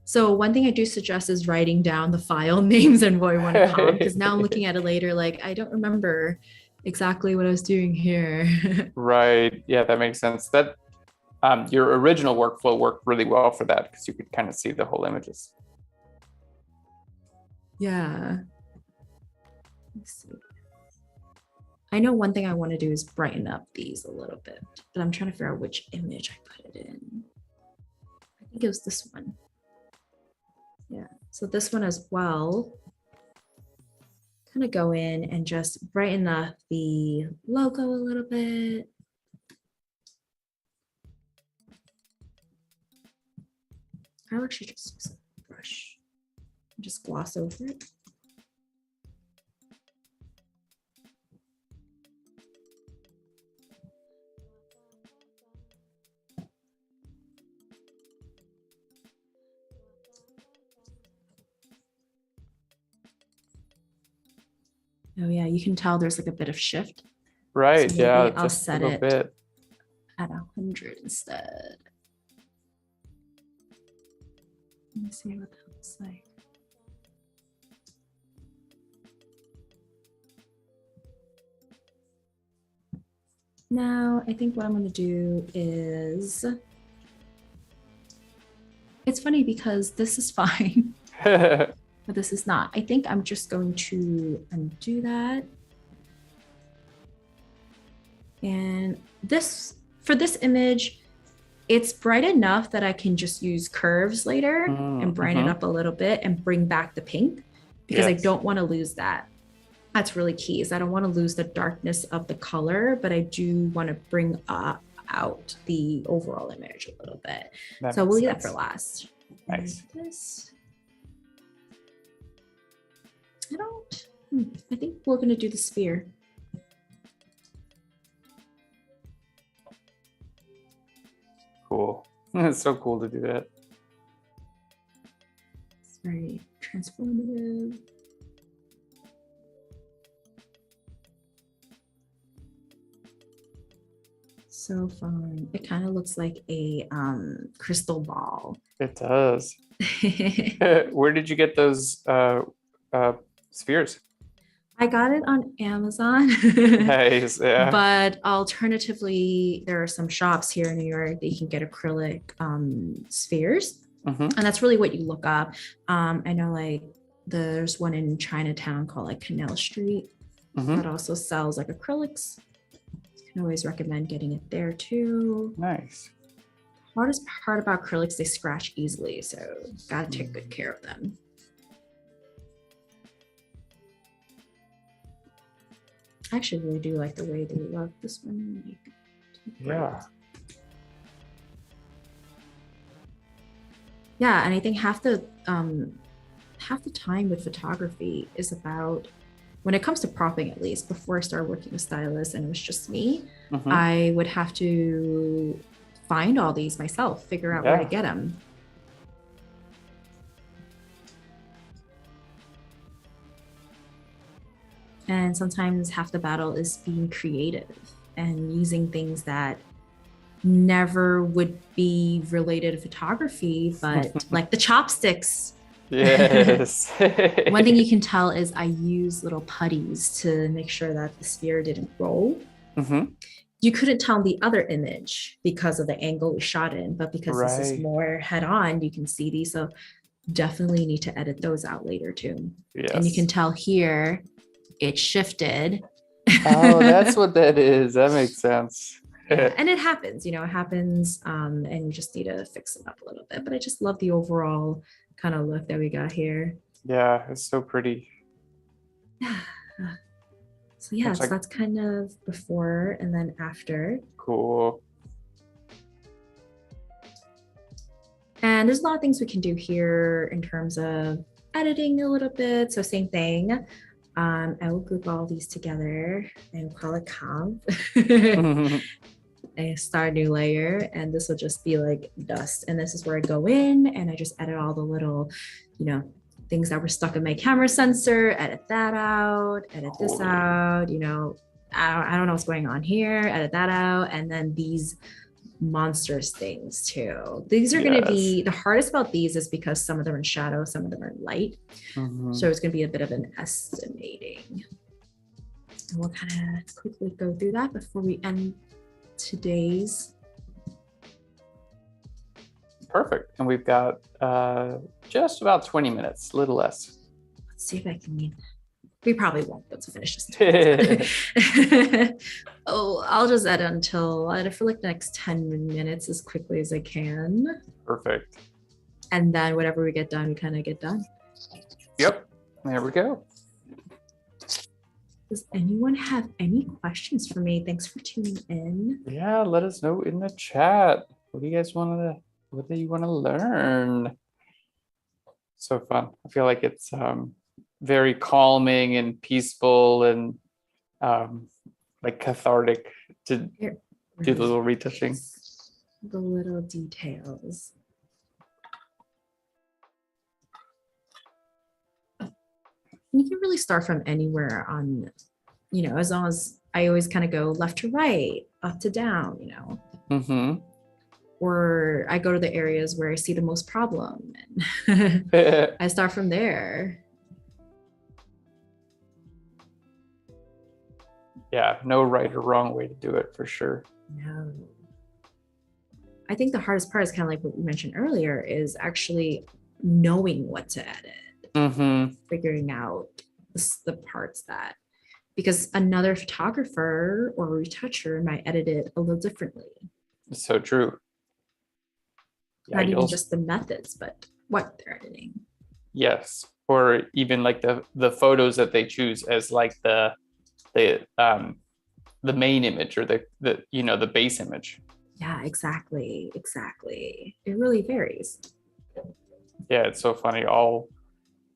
So one thing I do suggest is writing down the file names and what I want to comp, because now I'm looking at it later, like I don't remember exactly what I was doing here. Right. Yeah, that makes sense. That your original workflow worked really well for that because you could kind of see the whole images. Yeah. Let's see. I know one thing I want to do is brighten up these a little bit, but I'm trying to figure out which image I put it in. I think it was this one. Yeah, so this one as well. Kind of go in and just brighten up the logo a little bit. I'll actually just use a brush and just gloss over it. Oh yeah, you can tell there's like a bit of shift. Right. So yeah. I'll Just set a little it bit. at 100 instead. Let me see what that looks like. Now, I think what I'm going to do is, it's funny because this is fine, but this is not. I think I'm just going to undo that. And this, for this image, it's bright enough that I can just use curves later and brighten it up a little bit and bring back the pink, because I don't want to lose that. That's really key, is I don't want to lose the darkness of the color, but I do want to bring out the overall image a little bit. So we'll leave that for last. Nice. This, I think we're going to do the sphere. Cool. It's so cool to do that. It's very transformative. So fun. It kind of looks like a crystal ball. It does. Where did you get those spheres? I got it on Amazon. Nice. Yeah. But alternatively, there are some shops here in New York that you can get acrylic spheres. And that's really what you look up. I know like there's one in Chinatown called like Canal Street that also sells like acrylics. I always recommend getting it there too. Nice. Hardest part about acrylics, they scratch easily, so gotta take good care of them. I actually really do like the way they love this one. Yeah. Yeah, and I think half the time with photography is about, when it comes to propping, at least before I started working with stylists and it was just me, I would have to find all these myself, figure out where to get them. And sometimes half the battle is being creative and using things that never would be related to photography, but like the chopsticks. Yes. One thing you can tell is I use little putties to make sure that the sphere didn't roll. You couldn't tell the other image because of the angle we shot in, but because this is more head on, you can see these. So definitely need to edit those out later too. And you can tell here it shifted. Oh, that's what that is. That makes sense. Yeah, and it happens, it happens, and you just need to fix it up a little bit. But I just love the overall kind of look that we got here. Yeah, it's so pretty. So yeah, so that's kind of before and then after. Cool. And there's a lot of things we can do here in terms of editing a little bit. So same thing. I will group all these together and call it comp. I start a new layer, and this will just be like dust. And this is where I go in and I just edit all the little, things that were stuck in my camera sensor, edit that out, edit this out, I don't know what's going on here, edit that out. And then these monstrous things too. These are going to Yes. be the hardest about these is because some of them are in shadow, some of them are in light. So it's going to be a bit of an estimating. And we'll kind of quickly go through that before we end today's. Perfect. And we've got just about 20 minutes, a little less. Let's see if I can. We probably won't be able to finish this. Oh, I'll just edit for like the next 10 minutes as quickly as I can. Perfect. And then whatever we get done, we kind of get done. Yep. There we go. Does anyone have any questions for me? Thanks for tuning in. Yeah, let us know in the chat. What do you guys want to learn? So fun. I feel like it's very calming and peaceful and like cathartic to do the little retouching. The little details. You can really start from anywhere on, as long as I always kind of go left to right, up to down, Mm-hmm. Or I go to the areas where I see the most problem and I start from there. Yeah, no right or wrong way to do it for sure. No. I think the hardest part is kind of like what we mentioned earlier is actually knowing what to edit, figuring out the parts that, because another photographer or retoucher might edit it a little differently. It's so true. Yeah, not even just the methods, but what they're editing. Yes, or even like the photos that they choose as like the main image or the base image. Yeah, exactly. It really varies. Yeah, it's so funny. I'll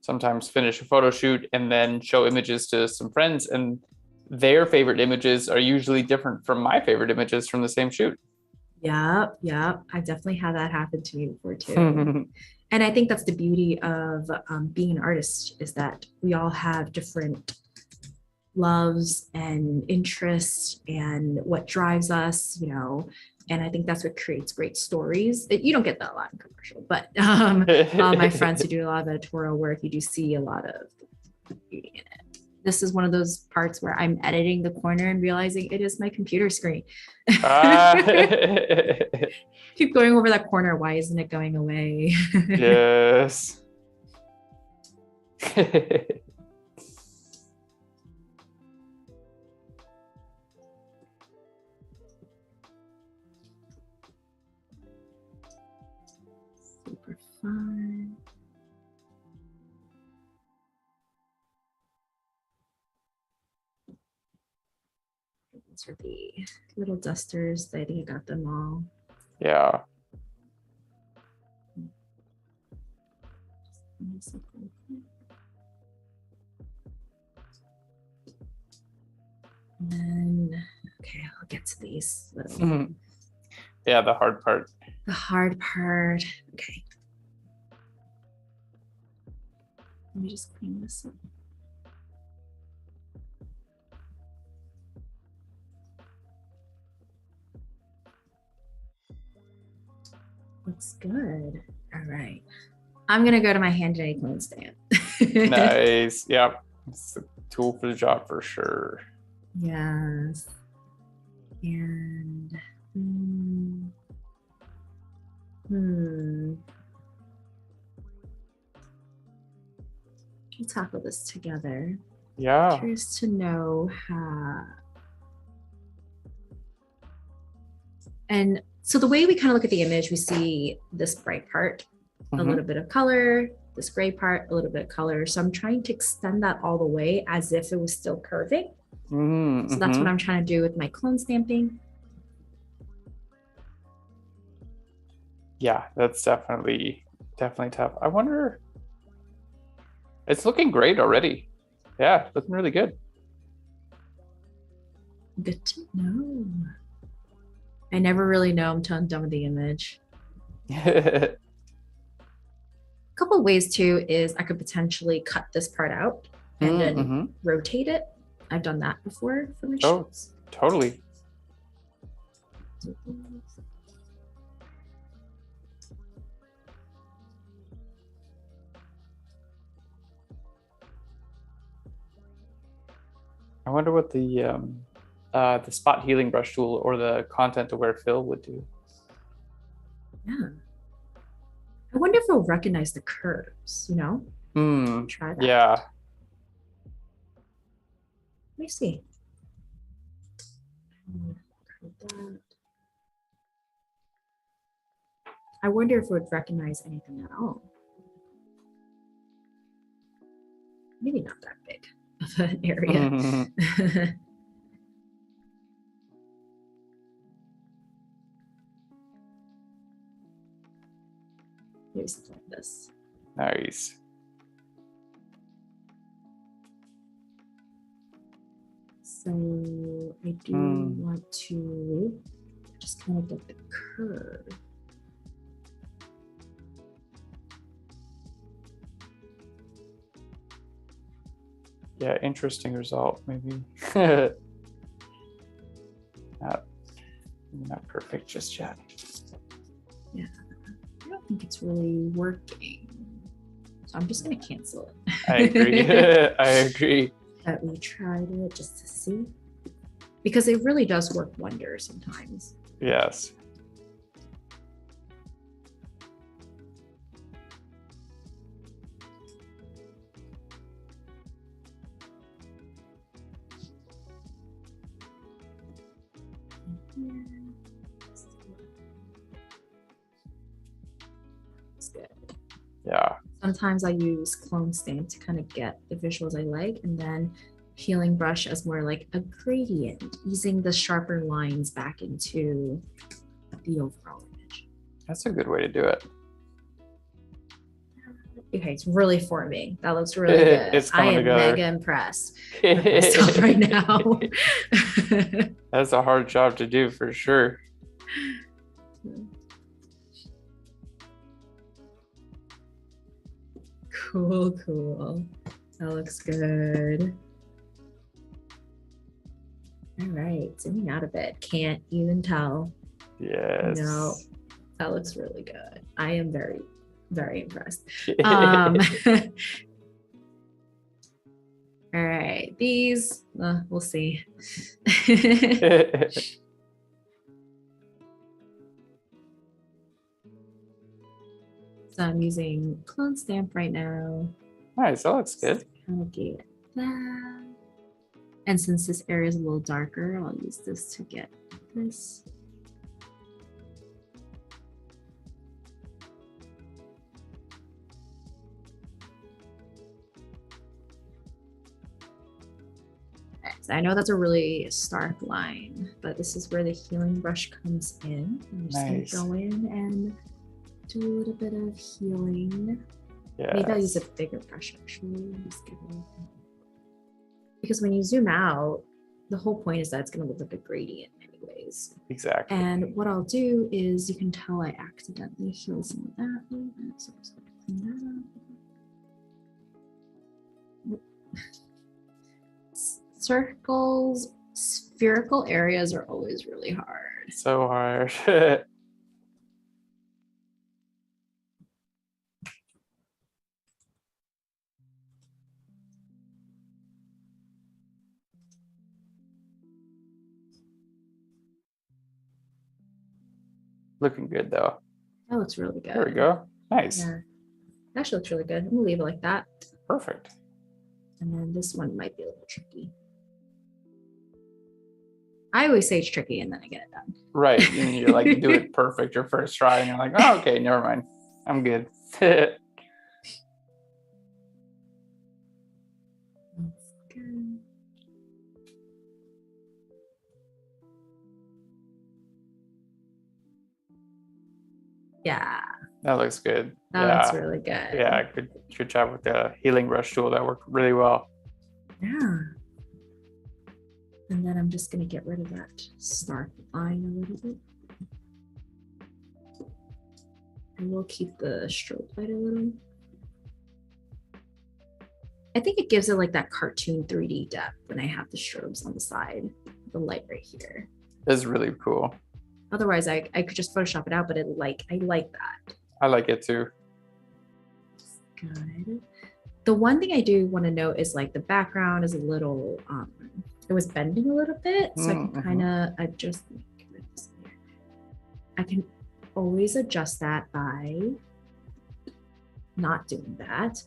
sometimes finish a photo shoot and then show images to some friends, and their favorite images are usually different from my favorite images from the same shoot. Yeah. I've definitely had that happen to me before too. And I think that's the beauty of being an artist, is that we all have different loves and interests and what drives us, and I think that's what creates great stories. You don't get that a lot in commercial, but my friends who do a lot of editorial work, you do see a lot of beauty in it. This is one of those parts where I'm editing the corner and realizing it is my computer screen. Keep going over that corner. Why isn't it going away? Yes. Super fun. These are the little dusters. I think I got them all. Yeah. And then, okay, I'll get to these little. Yeah, the hard part. The hard part. Okay. Let me just clean this up. Looks good. All right. I'm going to go to my hand-dyed clone stamp. Nice. Yeah. It's a tool for the job for sure. Yes. And we'll tackle this together. Yeah. Curious to know how. And so the way we kind of look at the image, we see this bright part, a little bit of color, this gray part, a little bit of color. So I'm trying to extend that all the way as if it was still curving. So that's what I'm trying to do with my clone stamping. Yeah, that's definitely tough. I wonder, it's looking great already. Yeah, looking really good. Good to know. I never really know until I'm done with the image. A couple of ways too is I could potentially cut this part out and then rotate it. I've done that before for my shoots. Totally. I wonder what the spot healing brush tool or the content aware fill would do. Yeah. I wonder if it'll recognize the curves, you know? Try that. Yeah. Let me see. I wonder if it would recognize anything at all. Maybe not that big of an area. Maybe something like this. Nice. So I do want to just kind of get the curve. Yeah, interesting result, maybe. Not perfect just yet. Yeah, I don't think it's really working. So I'm just gonna cancel it. I agree. I agree. But we tried it just to see. Because it really does work wonders sometimes. Yes. It's good. Yeah. Sometimes I use clone stamp to kind of get the visuals I like, and then healing brush as more like a gradient, easing the sharper lines back into the overall image. That's a good way to do it. Okay, it's really forming. That looks really good. It's coming I am together. mega impressed with myself right now. That's a hard job to do for sure. Cool, cool. That looks good. All right, zooming out a bit. Can't even tell. Yes. No, that looks really good. I am very, very impressed. All right, these, we'll see. So I'm using clone stamp right now. Nice, that looks good. Kind of get that. And since this area is a little darker, I'll use this to get this. So I know that's a really stark line, but this is where the healing brush comes in. I'm just Nice. gonna go in and do a little bit of healing. Yeah. Maybe I'll use a bigger brush actually. Just give it, because when you zoom out, the whole point is that it's gonna look like a gradient anyways. Exactly. And what I'll do is, you can tell I accidentally healed some of that a little bit, so I'm just gonna clean that up. Circles, spherical areas are always really hard. So hard. Looking good though. That looks really good. There we go. Nice. Yeah, that actually looks really good. I'm gonna leave it like that. Perfect. And then this one might be a little tricky. I always say it's tricky and then I get it done. Right. And you're like, you do it perfect your first try, and you're like, oh, okay, never mind. I'm good. That's good. Yeah, That looks good. that looks really good. Yeah, good job with the healing brush tool. That worked really well. Yeah. And then I'm just going to get rid of that stark line a little bit. And we'll keep the strobe light a little. I think it gives it like that cartoon 3D depth when I have the strobes on the side, the light right here. It's really cool. Otherwise, I could just Photoshop it out, but I like that. I like it too. Good. The one thing I do want to note is like the background is a little it was bending a little bit. So I can kind of adjust. I can always adjust that by not doing that.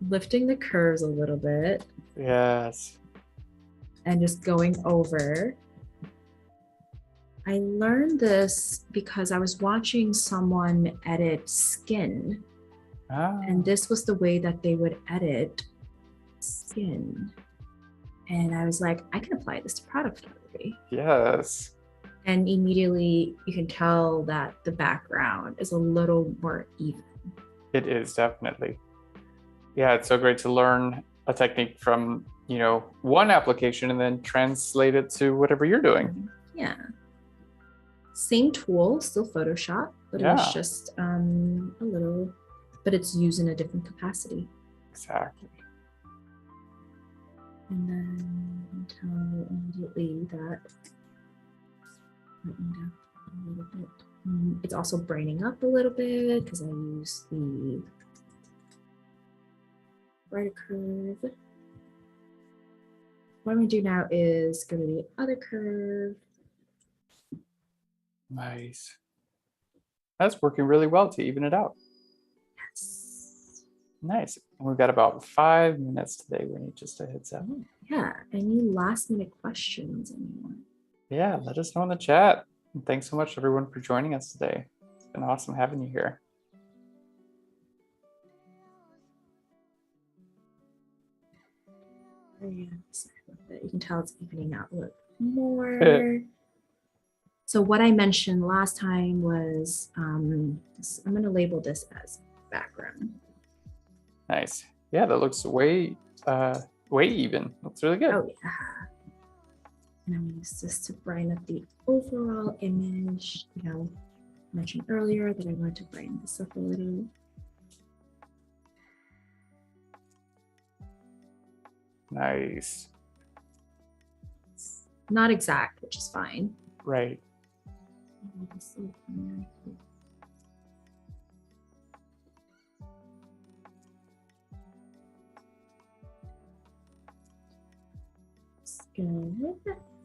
Lifting the curves a little bit. Yes. And just going over. I learned this because I was watching someone edit skin. And this was the way that they would edit skin. And I was like, I can apply this to product photography. Yes. And immediately you can tell that the background is a little more even. It is, definitely. Yeah, it's so great to learn a technique from, you know, one application and then translate it to whatever you're doing. Yeah. Same tool, still Photoshop, but Yeah. it's just a little, but it's used in a different capacity. Exactly. And then tell immediately that a little bit. It's also braining up a little bit because I use the brighter curve. What I'm gonna do now is go to the other curve. Nice. That's working really well to even it out. Yes. Nice. And we've got about 5 minutes today. We need just a heads up. Yeah. Any last minute questions, anyone? Yeah, let us know in the chat. And thanks so much, everyone, for joining us today. It's been awesome having you here. You can tell it's evening out a little more. So what I mentioned last time was, I'm going to label this as background. Nice. Yeah, that looks way even. Looks really good. Oh yeah. And I'm going to use this to brighten up the overall image. You know, I mentioned earlier that I wanted to brighten this up a little. Nice. It's not exact, which is fine. Right. Good.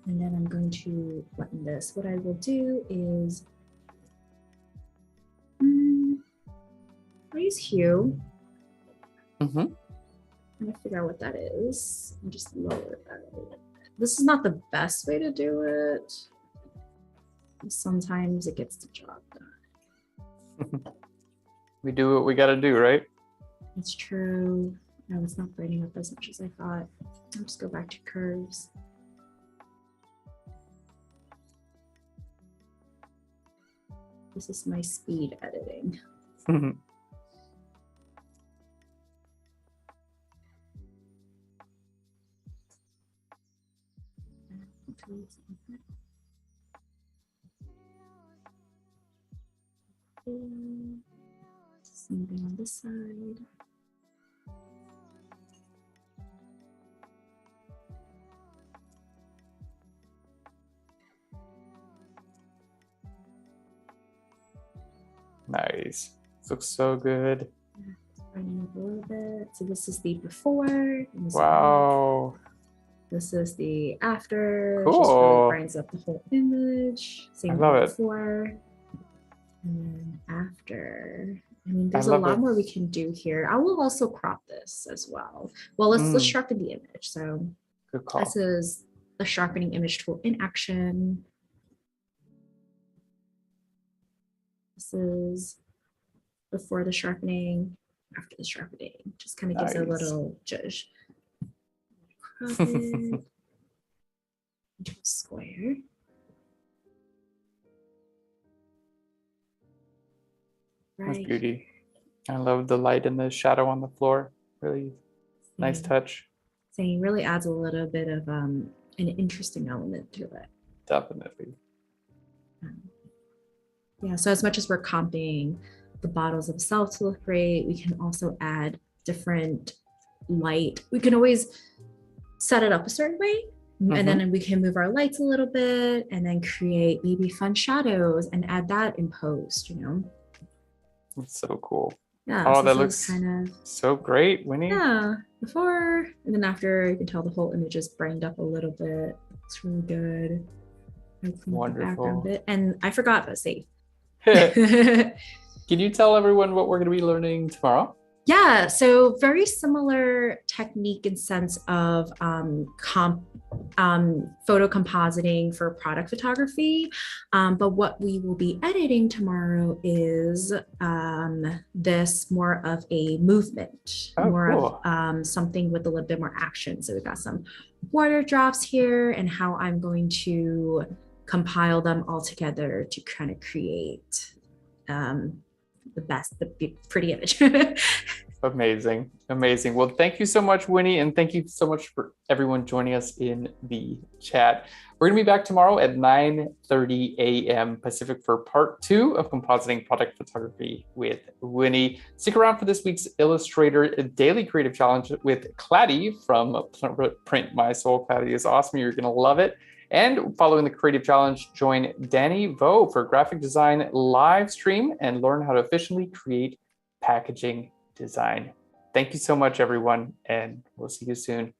And then I'm going to button this. What I will do is I'll use hue. I'm gonna figure out what that is and just lower that a little bit. This is not the best way to do it. Sometimes it gets the job done. We do what we got to do, right? It's true. No, it's not brightening up as much as I thought. I'll just go back to curves. This is my speed editing. Something on this side. Nice. This looks so good. Brightening up a little bit. So this is the before. And this Wow. This is the after. Cool. Just really brightens up the whole image. Same I love it. Before. And then after. I mean, there's a lot more we can do here. I will also crop this as well. Well, let's sharpen the image. So good call. This is the sharpening image tool in action. This is before the sharpening, after the sharpening. Just kind of gives a little judge. Crop it into a square. That's Right. beauty. I love the light and the shadow on the floor. Really nice touch. So it really adds a little bit of an interesting element to it. Definitely. Yeah, so as much as we're comping the bottles themselves to look great, we can also add different light. We can always set it up a certain way, and then we can move our lights a little bit and then create maybe fun shadows and add that in post, you know? It's so cool. Yeah, Oh, so that this is looks kind of, so great, Winnie. yeah, before and then after, you can tell the whole image is brightened up a little bit. It's really good. I cleaned the background a Wonderful. bit, and I forgot about save. Can you tell everyone what we're going to be learning tomorrow? Yeah, so very similar technique and sense of photo compositing for product photography. But what we will be editing tomorrow is this more of a movement, Oh, more of cool. something with a little bit more action. So we've got some water drops here and how I'm going to compile them all together to kind of create um, the pretty image. Amazing. Amazing. Well, thank you so much, Winnie, and thank you so much for everyone joining us in the chat. We're going to be back tomorrow at 9:30 a.m. Pacific for part 2 of Compositing Product Photography with Winnie. Stick around for this week's Illustrator Daily Creative Challenge with Claddy from Print My Soul. Claddy is awesome. You're going to love it. And following the Creative Challenge, join Danny Vo for graphic design live stream and learn how to efficiently create packaging design. Thank you so much, everyone, and we'll see you soon.